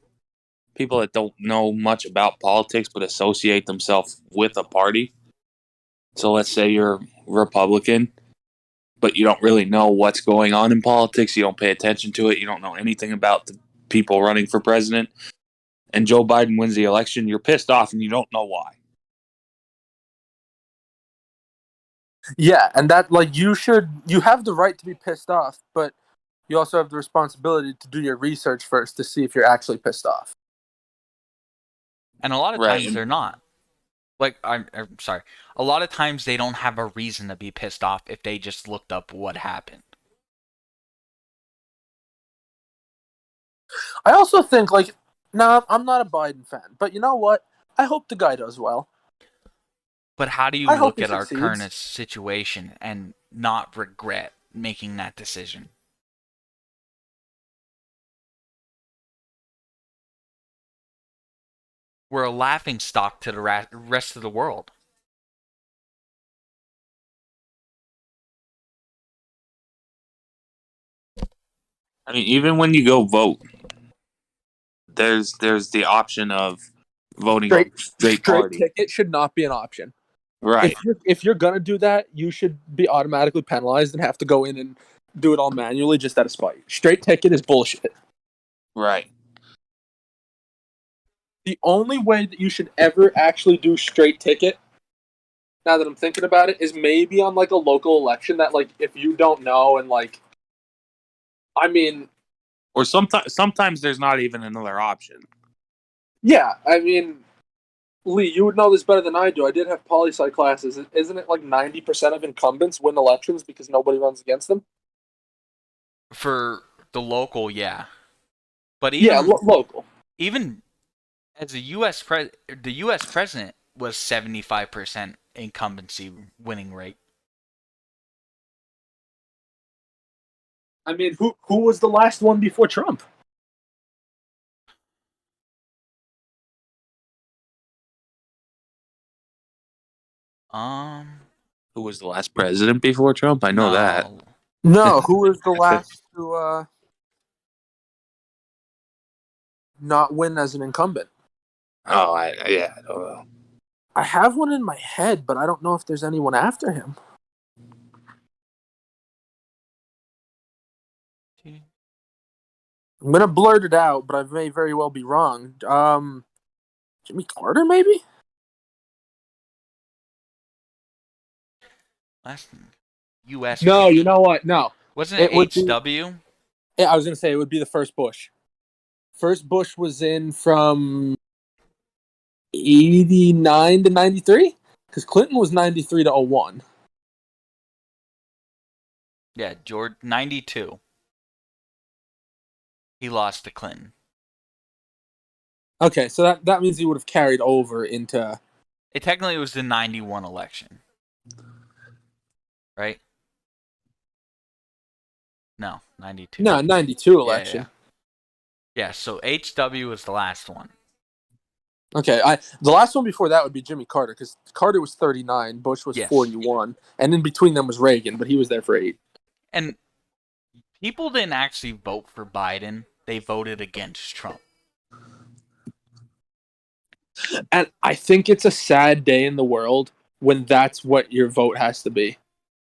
people that don't know much about politics but associate themselves with a party. So let's say you're Republican, but you don't really know what's going on in politics. You don't pay attention to it. You don't know anything about the people running for president. And Joe Biden wins the election. You're pissed off and you don't know why. Yeah, and that, like, you have the right to be pissed off, but you also have the responsibility to do your research first to see if you're actually pissed off. And a lot of Right. times they're not. Like, I'm sorry. A lot of times they don't have a reason to be pissed off if they just looked up what happened. I also think, like, no, I'm not a Biden fan, but you know what? I hope the guy does well. But how do you I hope look he at our current succeeds. situation and not regret making that decision? We're a laughing stock to the rest of the world. I mean, even when you go vote, there's the option of voting on Straight a straight straight party. ticket should not be an option. Right. If you're gonna do that, you should be automatically penalized and have to go in and do it all manually just out of spite. Straight ticket is bullshit. Right. The only way that you should ever actually do straight ticket, now that I'm thinking about it, is maybe on like a local election that like if you don't know and like, I mean, Or sometimes there's not even another option. yeah, I mean, Lee, you would know this better than I do. I did have poli-sci classes. Isn't it like 90% of incumbents win elections because nobody runs against them? For the local, yeah. But Yeah, local. even as the U.S. president was 75% incumbency winning rate. I mean, who was the last one before Trump? Who was the last president before Trump? I know that. No. No, who was the last to not win as an incumbent? Oh, I don't know. I have one in my head, but I don't know if there's anyone after him. I'm gonna blurt it out, but I may very well be wrong. Jimmy Carter, maybe? Last U.S. No, you know what? No, Wasn't it it would be. H.W.? Yeah, I was gonna say it would be the first Bush. First Bush was in from 89 to 93, because Clinton was 93 to 01. Yeah, George 92. He lost to Clinton. Okay, so that means he would have carried over into. It technically was the 91 election. Right? No, 92. No, 92 election. Yeah, so HW was the last one. Okay, the last one before that would be Jimmy Carter, because Carter was 39, Bush was 41, and in between them was Reagan, but he was there for 8. And people didn't actually vote for Biden. They voted against Trump. And I think it's a sad day in the world when that's what your vote has to be.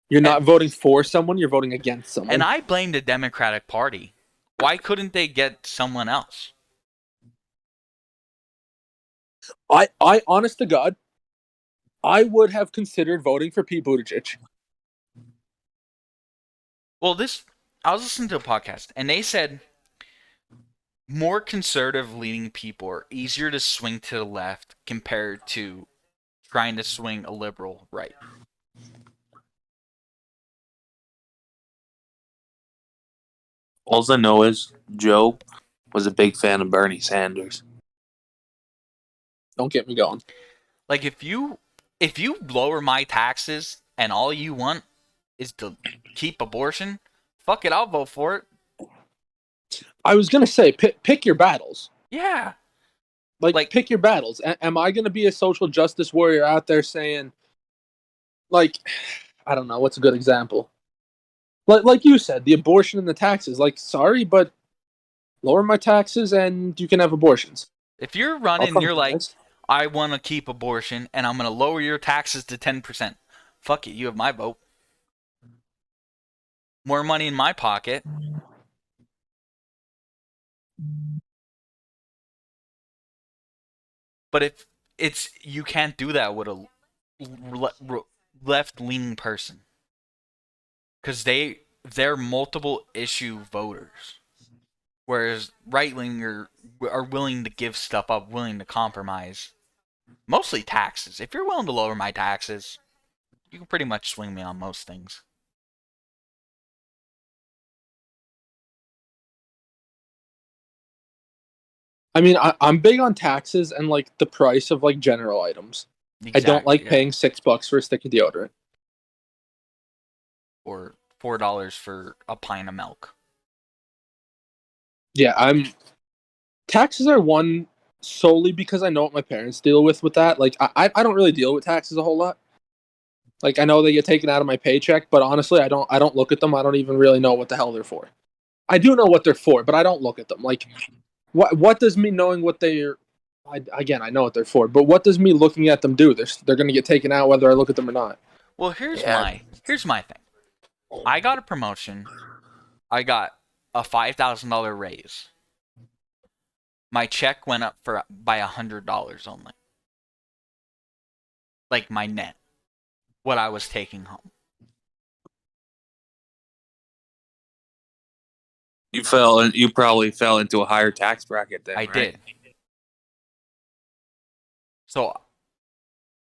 You're not voting for someone, you're voting against someone. And I blame the Democratic Party. Why couldn't they get someone else? I honest to God, I would have considered voting for Pete Buttigieg. Well, I was listening to a podcast, and they said more conservative-leaning people are easier to swing to the left compared to trying to swing a liberal right. All I know is Joe was a big fan of Bernie Sanders. Don't get me going. Like if you lower my taxes and all you want is to keep abortion, fuck it, I'll vote for it. I was gonna say pick your battles. Yeah. Like pick your battles. Am I gonna be a social justice warrior out there saying, like, I don't know, what's a good example? Like you said, the abortion and the taxes. Like, sorry, but lower my taxes and you can have abortions. If you're running, you're like, I want to keep abortion and I'm going to lower your taxes to 10%. Fuck it, you have my vote. More money in my pocket. But if you can't do that with a left-leaning person. Because they're multiple issue voters. Whereas right-wing are willing to give stuff up, willing to compromise. Mostly taxes. If you're willing to lower my taxes, you can pretty much swing me on most things. I mean, I'm big on taxes and like the price of like general items. Exactly, I don't like paying $6 for a stick of deodorant. Or $4 for a pint of milk. Yeah, taxes are one solely because I know what my parents deal with that. Like I don't really deal with taxes a whole lot. Like I know they get taken out of my paycheck, but honestly, I don't look at them. I don't even really know what the hell they're for. I do know what they're for, but I don't look at them. Like what does me knowing what they're I know what they're for, but what does me looking at them do? They're going to get taken out whether I look at them or not. Well, here's Yeah. my thing. I got a promotion. I got a $5,000 raise. My check went up by $100 only. Like my net, what I was taking home. You probably fell into a higher tax bracket then, I right? did. So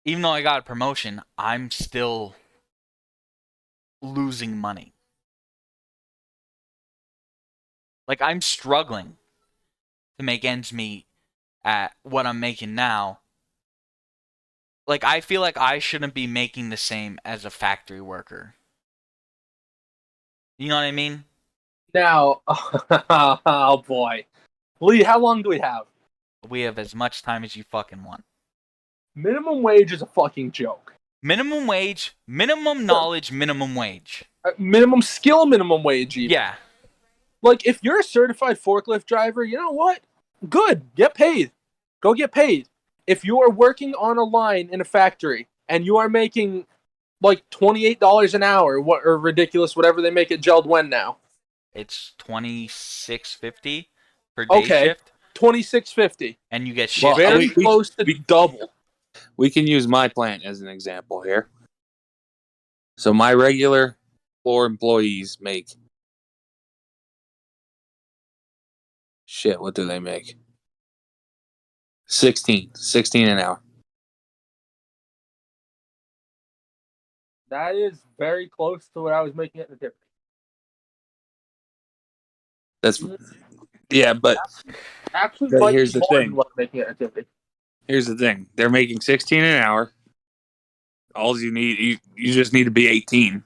even though I got a promotion, I'm still losing money. Like I'm struggling to make ends meet at what I'm making now. Like I feel like I shouldn't be making the same as a factory worker. You know what I mean? Now, oh boy, Lee, how long do we have? We have as much time as you fucking want. Minimum wage is a fucking joke. Minimum wage, minimum knowledge, minimum wage. Minimum skill, minimum wage. Even. Yeah. Like if you're a certified forklift driver, you know what? Good, get paid. Go get paid. If you are working on a line in a factory and you are making like $28 an hour, or ridiculous, whatever they make it gelled when now. It's $26.50 per day shift. $26.50. And you get Well, shift. Very close to double. We can use my plant as an example here. So my regular floor employees make what do they make? 16 an hour. That is very close to what I was making at the Tiffany. That's yeah, but Actually, but might here's be the more thing. than what I'm making at the Tiffany. Here's the thing. They're making 16 an hour. All you need, you just need to be 18.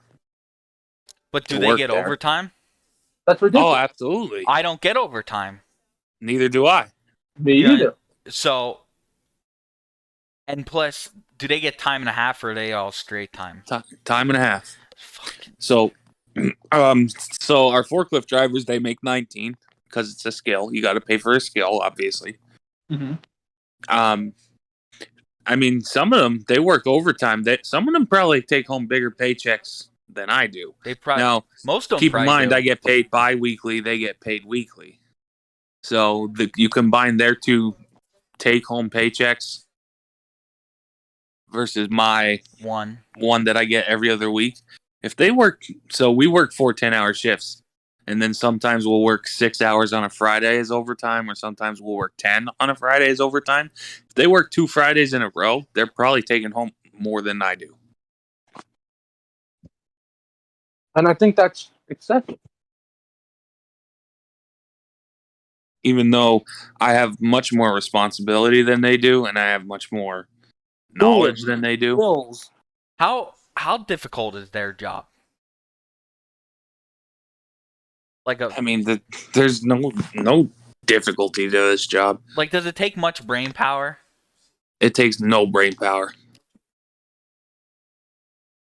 But do to they work get there. overtime? That's ridiculous. Oh, absolutely. I don't get overtime. Neither do I. Me You know, either. So, and plus, do they get time and a half or are they all straight time? Time and a half. Fucking. So, so our forklift drivers, they make 19 because it's a skill. You got to pay for a skill, obviously. Mm-hmm. I mean, some of them, they work overtime. Some of them probably take home bigger paychecks than I do. They probably Now, most of them keep in mind, do. I get paid bi-weekly. They get paid weekly. So you combine their two take-home paychecks versus my one that I get every other week. If they work, so we work 4 10-hour shifts, and then sometimes we'll work 6 hours on a Friday as overtime, or sometimes we'll work 10 on a Friday as overtime. If they work 2 Fridays in a row, they're probably taking home more than I do. And I think that's excessive. Even though I have much more responsibility than they do, and I have much more knowledge than they do. Bills. How difficult is their job? I mean, there's no difficulty to this job. Like, does it take much brain power? It takes no brain power.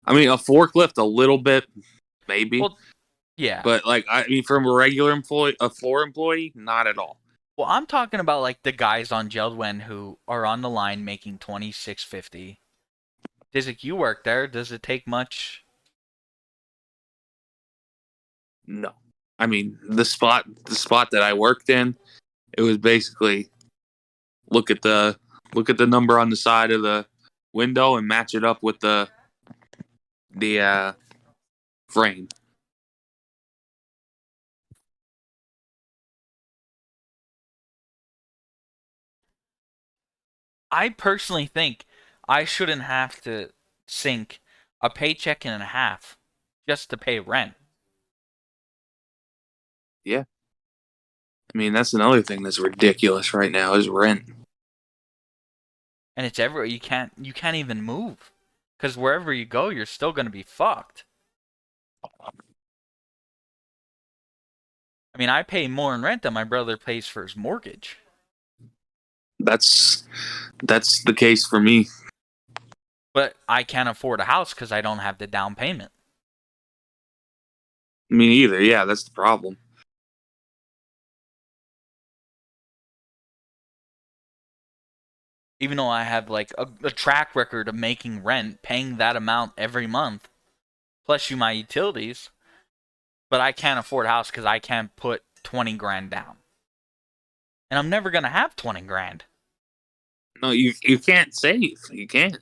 I mean, a forklift, a little bit, maybe. Well, yeah. But like, I mean, from a regular employee, a floor employee, not at all. Well, I'm talking about like the guys on Jeldwen who are on the line making $26.50. Dizik, you work there. Does it take much? No. I mean, the spot that I worked in, it was basically look at the number on the side of the window and match it up with the frame. I personally think I shouldn't have to sink a paycheck and a half just to pay rent. Yeah. I mean, that's another thing that's ridiculous right now is rent. And it's everywhere. You can't even move. Because wherever you go, you're still going to be fucked. I mean, I pay more in rent than my brother pays for his mortgage. That's the case for me. But I can't afford a house because I don't have the down payment. Me either. Yeah, that's the problem. Even though I have like a track record of making rent, paying that amount every month, plus my utilities, but I can't afford a house because I can't put 20 grand down. And I'm never gonna have 20 grand. No, you can't save. You can't.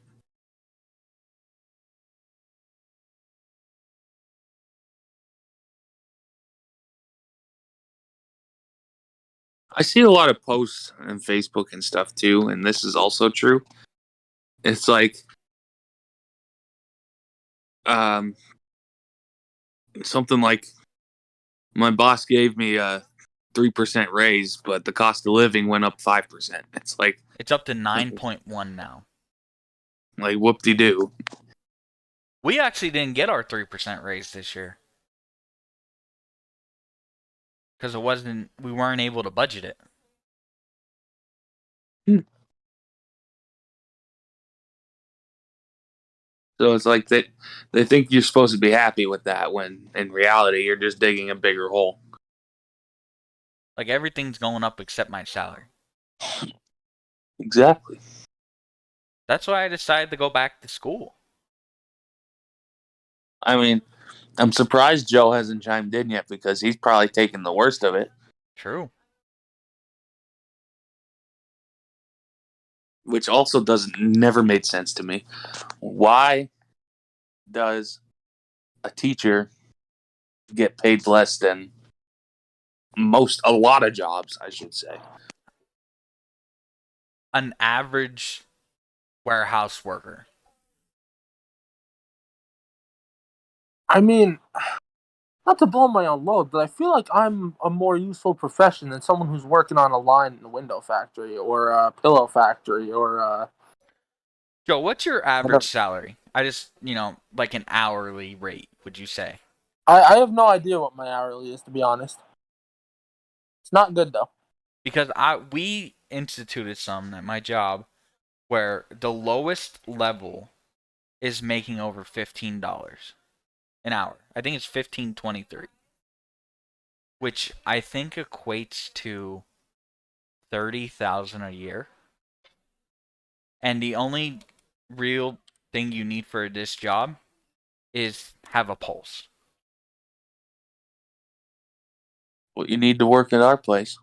I see a lot of posts on Facebook and stuff too, and this is also true. It's like um, something like my boss gave me a 3% raise, but the cost of living went up 5%. It's It's up to 9.1 now. like whoop de doo. We actually didn't get our 3% raise this year because we weren't able to budget it. So it's like they think you're supposed to be happy with that when in reality you're just digging a bigger hole. Like everything's going up except my salary. Exactly. That's why I decided to go back to school. I mean, I'm surprised Joe hasn't chimed in yet because he's probably taking the worst of it. True. Which also doesn't never made sense to me. Why does a teacher get paid less than a lot of jobs, I should say? An average warehouse worker. I mean, not to blow my own load, but I feel like I'm a more useful profession than someone who's working on a line in a window factory or a pillow factory or Joe, what's your average whatever. salary? I just, like an hourly rate, would you say? I have no idea what my hourly is, to be honest. It's not good though. Because we instituted some at my job where the lowest level is making over $15 an hour. I think it's 15.23, which I think equates to 30,000 a year. And the only real thing you need for this job is have a pulse. Well, you need to work at our place.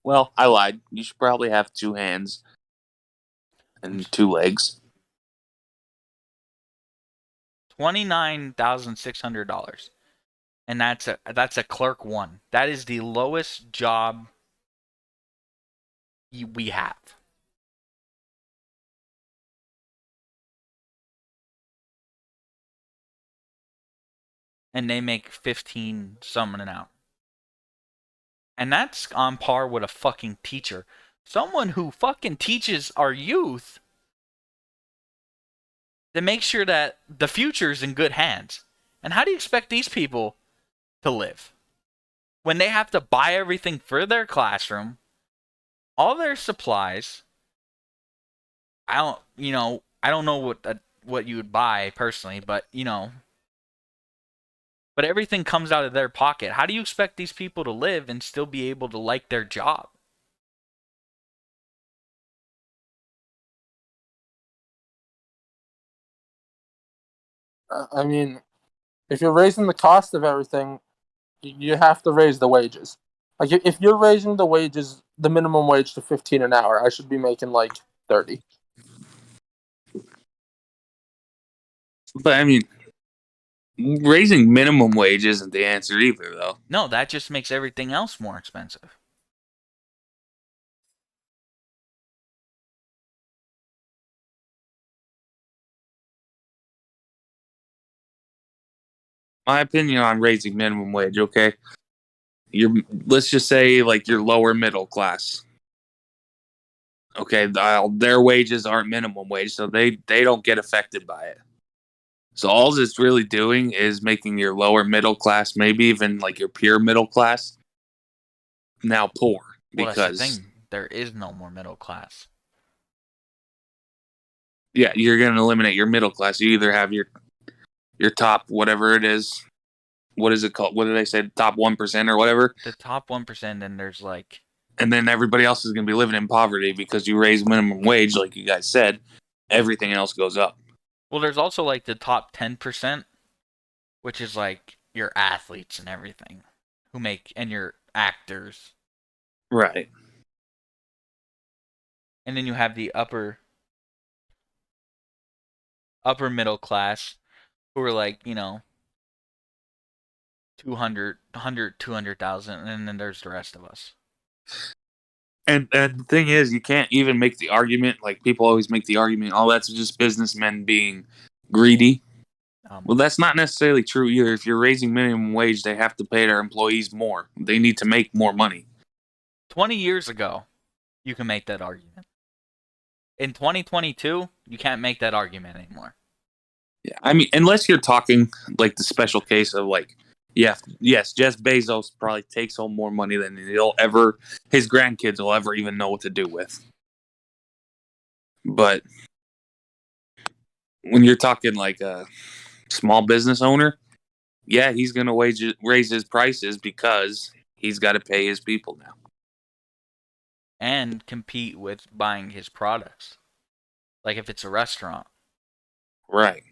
Well, I lied. You should probably have 2 hands and 2 legs. $29,600. And that's a clerk 1. That is the lowest job we have. And they make 15 some an hour. And that's on par with a fucking teacher. Someone who fucking teaches our youth to make sure that the future is in good hands. And how do you expect these people to live when they have to buy everything for their classroom, all their supplies? I don't know what you would buy personally, but but everything comes out of their pocket. How do you expect these people to live and still be able to like their job? I mean, if you're raising the cost of everything, you have to raise the wages. Like if you're raising the wages, the minimum wage to 15 an hour, I should be making like 30. But I mean, raising minimum wage isn't the answer either, though. No, that just makes everything else more expensive. My opinion on raising minimum wage, okay? Let's just say like your lower middle class. Okay, their wages aren't minimum wage, so they don't get affected by it. So all it's really doing is making your lower middle class, maybe even like your pure middle class, now poor Well, that's the because thing. There is no more middle class. yeah, you're going to eliminate your middle class. You either have your top whatever it is. What is it called? What did they say? Top 1% or whatever. The top 1%, and there's like And then everybody else is going to be living in poverty because you raise minimum wage, like you guys said. Everything else goes up. Well, there's also like the top 10%, which is like your athletes and everything who make, and your actors. Right. And then you have the upper middle class who are like, 200,000, and then there's the rest of us. And the thing is, you can't even make the argument, like people always make the argument, oh, that's just businessmen being greedy. Well, that's not necessarily true either. If you're raising minimum wage, they have to pay their employees more. They need to make more money. 20 years ago, you can make that argument. In 2022, you can't make that argument anymore. Yeah, I mean, unless you're talking like the special case of like, yes, Jeff Bezos probably takes home more money than his grandkids will ever even know what to do with. But when you're talking like a small business owner, yeah, he's going to raise his prices because he's got to pay his people now. And compete with buying his products. Like if it's a restaurant. Right.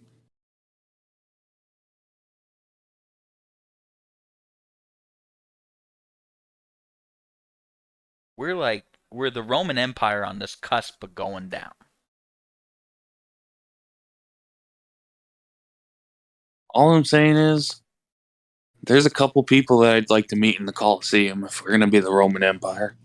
We're the Roman Empire on this cusp of going down. All I'm saying is, there's a couple people that I'd like to meet in the Colosseum if we're going to be the Roman Empire.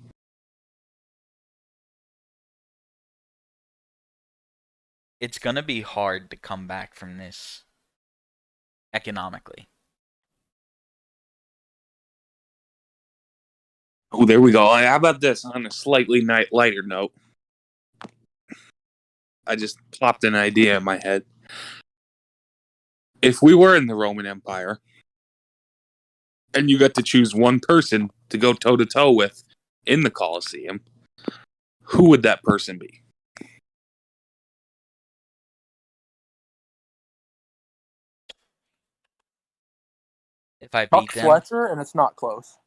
It's going to be hard to come back from this economically. Oh, there we go. How about this on a slightly lighter note? I just popped an idea in my head. If we were in the Roman Empire and you got to choose one person to go toe to toe with in the Colosseum, who would that person be? If I Chuck beat them, Fletcher, and it's not close.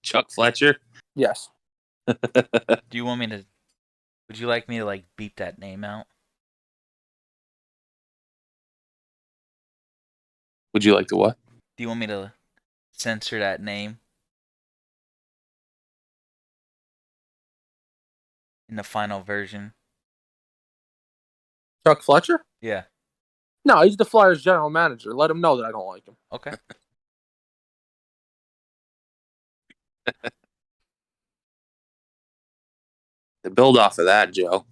Chuck Fletcher? Yes. do you want me to? Would you like me to like beep that name out? Would you like to what? Do you want me to censor that name in the final version? Chuck Fletcher? Yeah. No, he's the Flyers general manager. Let him know that I don't like him. Okay. To build off of that, Joe,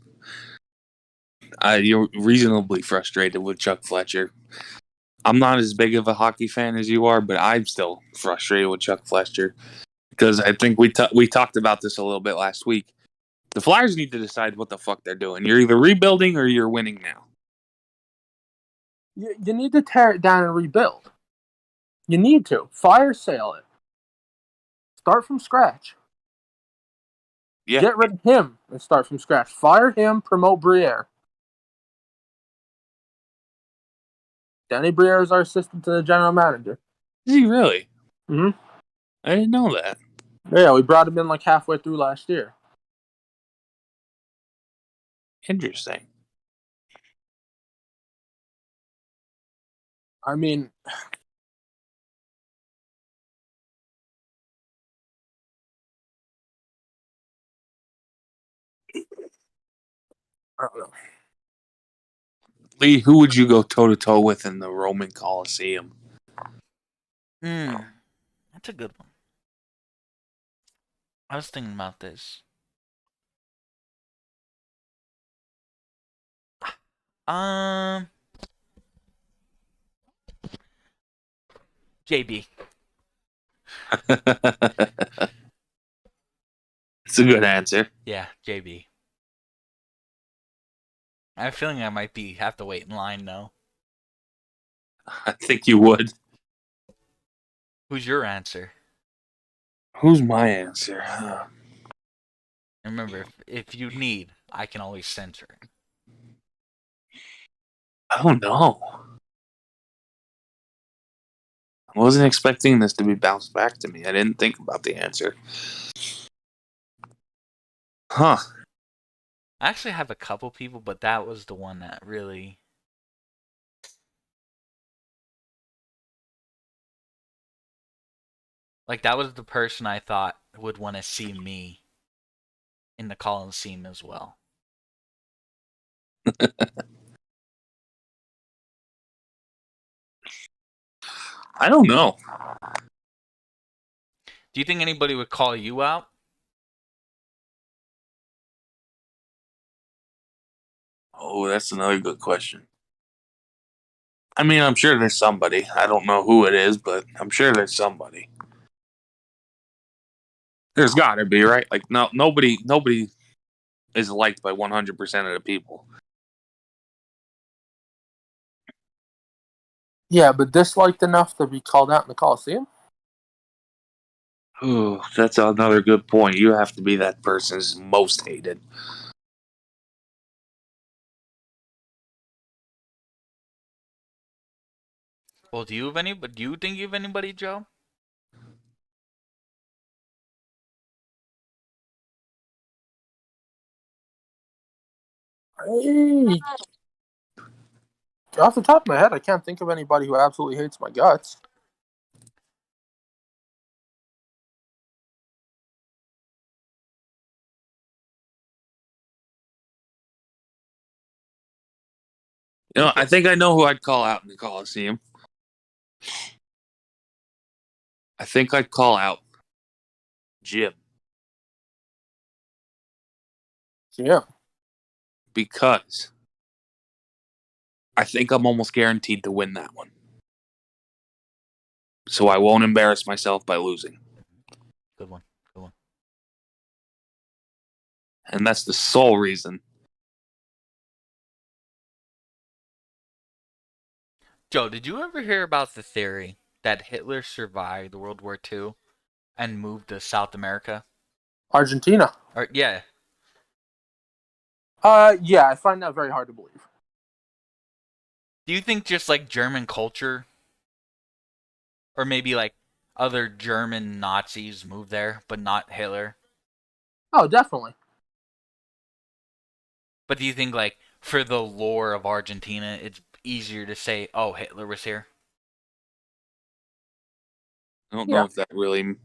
you're reasonably frustrated with Chuck Fletcher. I'm not as big of a hockey fan as you are, but I'm still frustrated with Chuck Fletcher because I think we talked about this a little bit last week. The Flyers need to decide what the fuck they're doing. You're either rebuilding or you're winning now. You need to tear it down and rebuild. You need to. Fire sale it. Start from scratch. Yeah. Get rid of him and start from scratch. Fire him, promote Briere. Danny Briere is our assistant to the general manager. Is he really? Mm-hmm. I didn't know that. Yeah, we brought him in like halfway through last year. Interesting. I mean, I don't know. Lee, who would you go toe to toe with in the Roman Colosseum? That's a good one. I was thinking about this. JB. It's a good answer. Yeah, JB. I have a feeling I might have to wait in line though. I think you would. Who's your answer? Who's my answer? And remember, if you need, I can always censor it. I don't know. I wasn't expecting this to be bounced back to me. I didn't think about the answer. Huh. I actually have a couple people, but that was the one that really. Like, that was the person I thought would want to see me in the Coliseum as well. I don't know. Do you think anybody would call you out? Oh, that's another good question. I mean, I'm sure there's somebody. I don't know who it is, but I'm sure there's somebody. There's got to be, right? Like, no, nobody is liked by 100% of the people. Yeah, but disliked enough to be called out in the Coliseum? Ooh, that's another good point. You have to be that person's most hated. Well, do you have any? But do you think you have anybody, Joe? Hey, off the top of my head, I can't think of anybody who absolutely hates my guts. You know, I think I know who I'd call out in the Coliseum. I think I'd call out Jim Yeah. because I think I'm almost guaranteed to win that one. So I won't embarrass myself by losing. Good one. Good one. And that's the sole reason. Joe, did you ever hear about the theory that Hitler survived World War II and moved to South America? Argentina. Or yeah, Yeah, I find that very hard to believe. do you think just like German culture, or maybe like other German Nazis moved there, but not Hitler? Oh, definitely. But do you think like for the lore of Argentina, it's easier to say, "Oh, Hitler was here"? I don't know Yeah. if that really.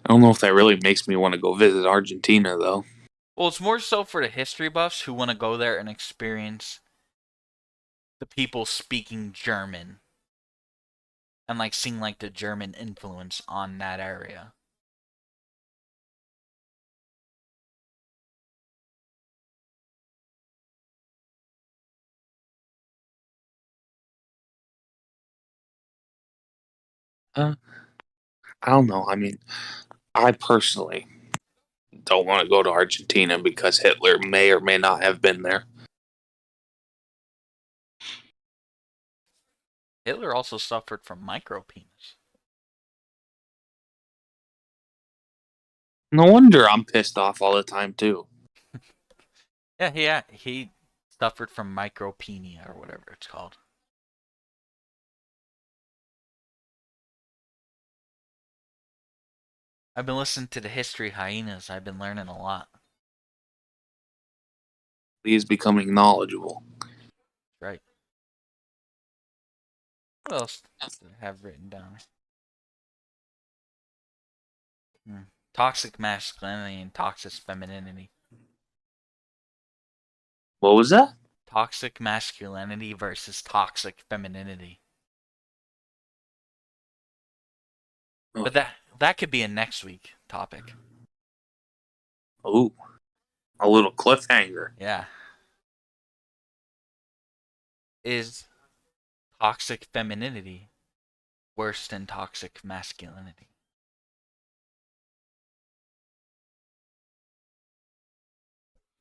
I don't know if that really makes me want to go visit Argentina, though. Well, it's more so for the history buffs who want to go there and experience the people speaking German and like seeing like the German influence on that area. I don't know. I mean, I personally don't want to go to Argentina because Hitler may or may not have been there. Hitler also suffered from micropenis. No wonder I'm pissed off all the time, too. Yeah, he suffered from micropenia or whatever it's called. I've been listening to the History Hyenas. I've been learning a lot. He is becoming knowledgeable. Right. What else do I have written down? Toxic masculinity and toxic femininity. What was that? Toxic masculinity versus toxic femininity. But that could be a next week topic. Oh, a little cliffhanger. Yeah. Is toxic femininity worse than toxic masculinity?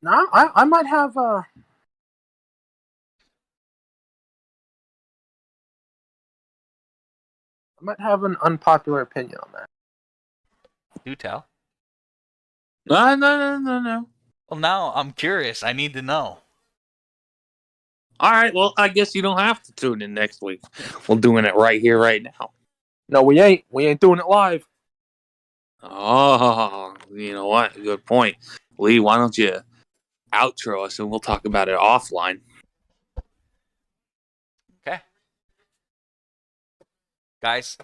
No, I might have an unpopular opinion on that. Do tell. No. Well, now I'm curious. I need to know. All right, well, I guess you don't have to tune in next week. We're doing it right here, right now. No, we ain't. We ain't doing it live. Oh, you know what? Good point. Lee, why don't you outro us and we'll talk about it offline? Okay. Guys,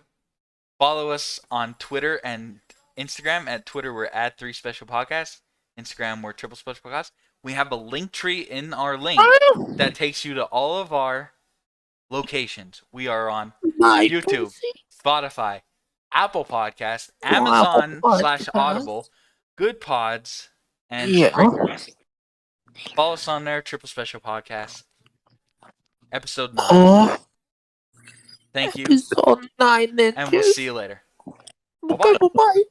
follow us on Twitter and Instagram. At Twitter, we're at 3specialpodcasts. Instagram, we're triple special podcast. We have a link tree in our link that takes you to all of our locations. We are on YouTube, Spotify, Apple Podcasts, Amazon/Audible, Good Pods, and Spreaker. Follow us on there, Triple Special Podcast, episode 9. Thank you, Episode 9 and we'll see you later. Bye-bye.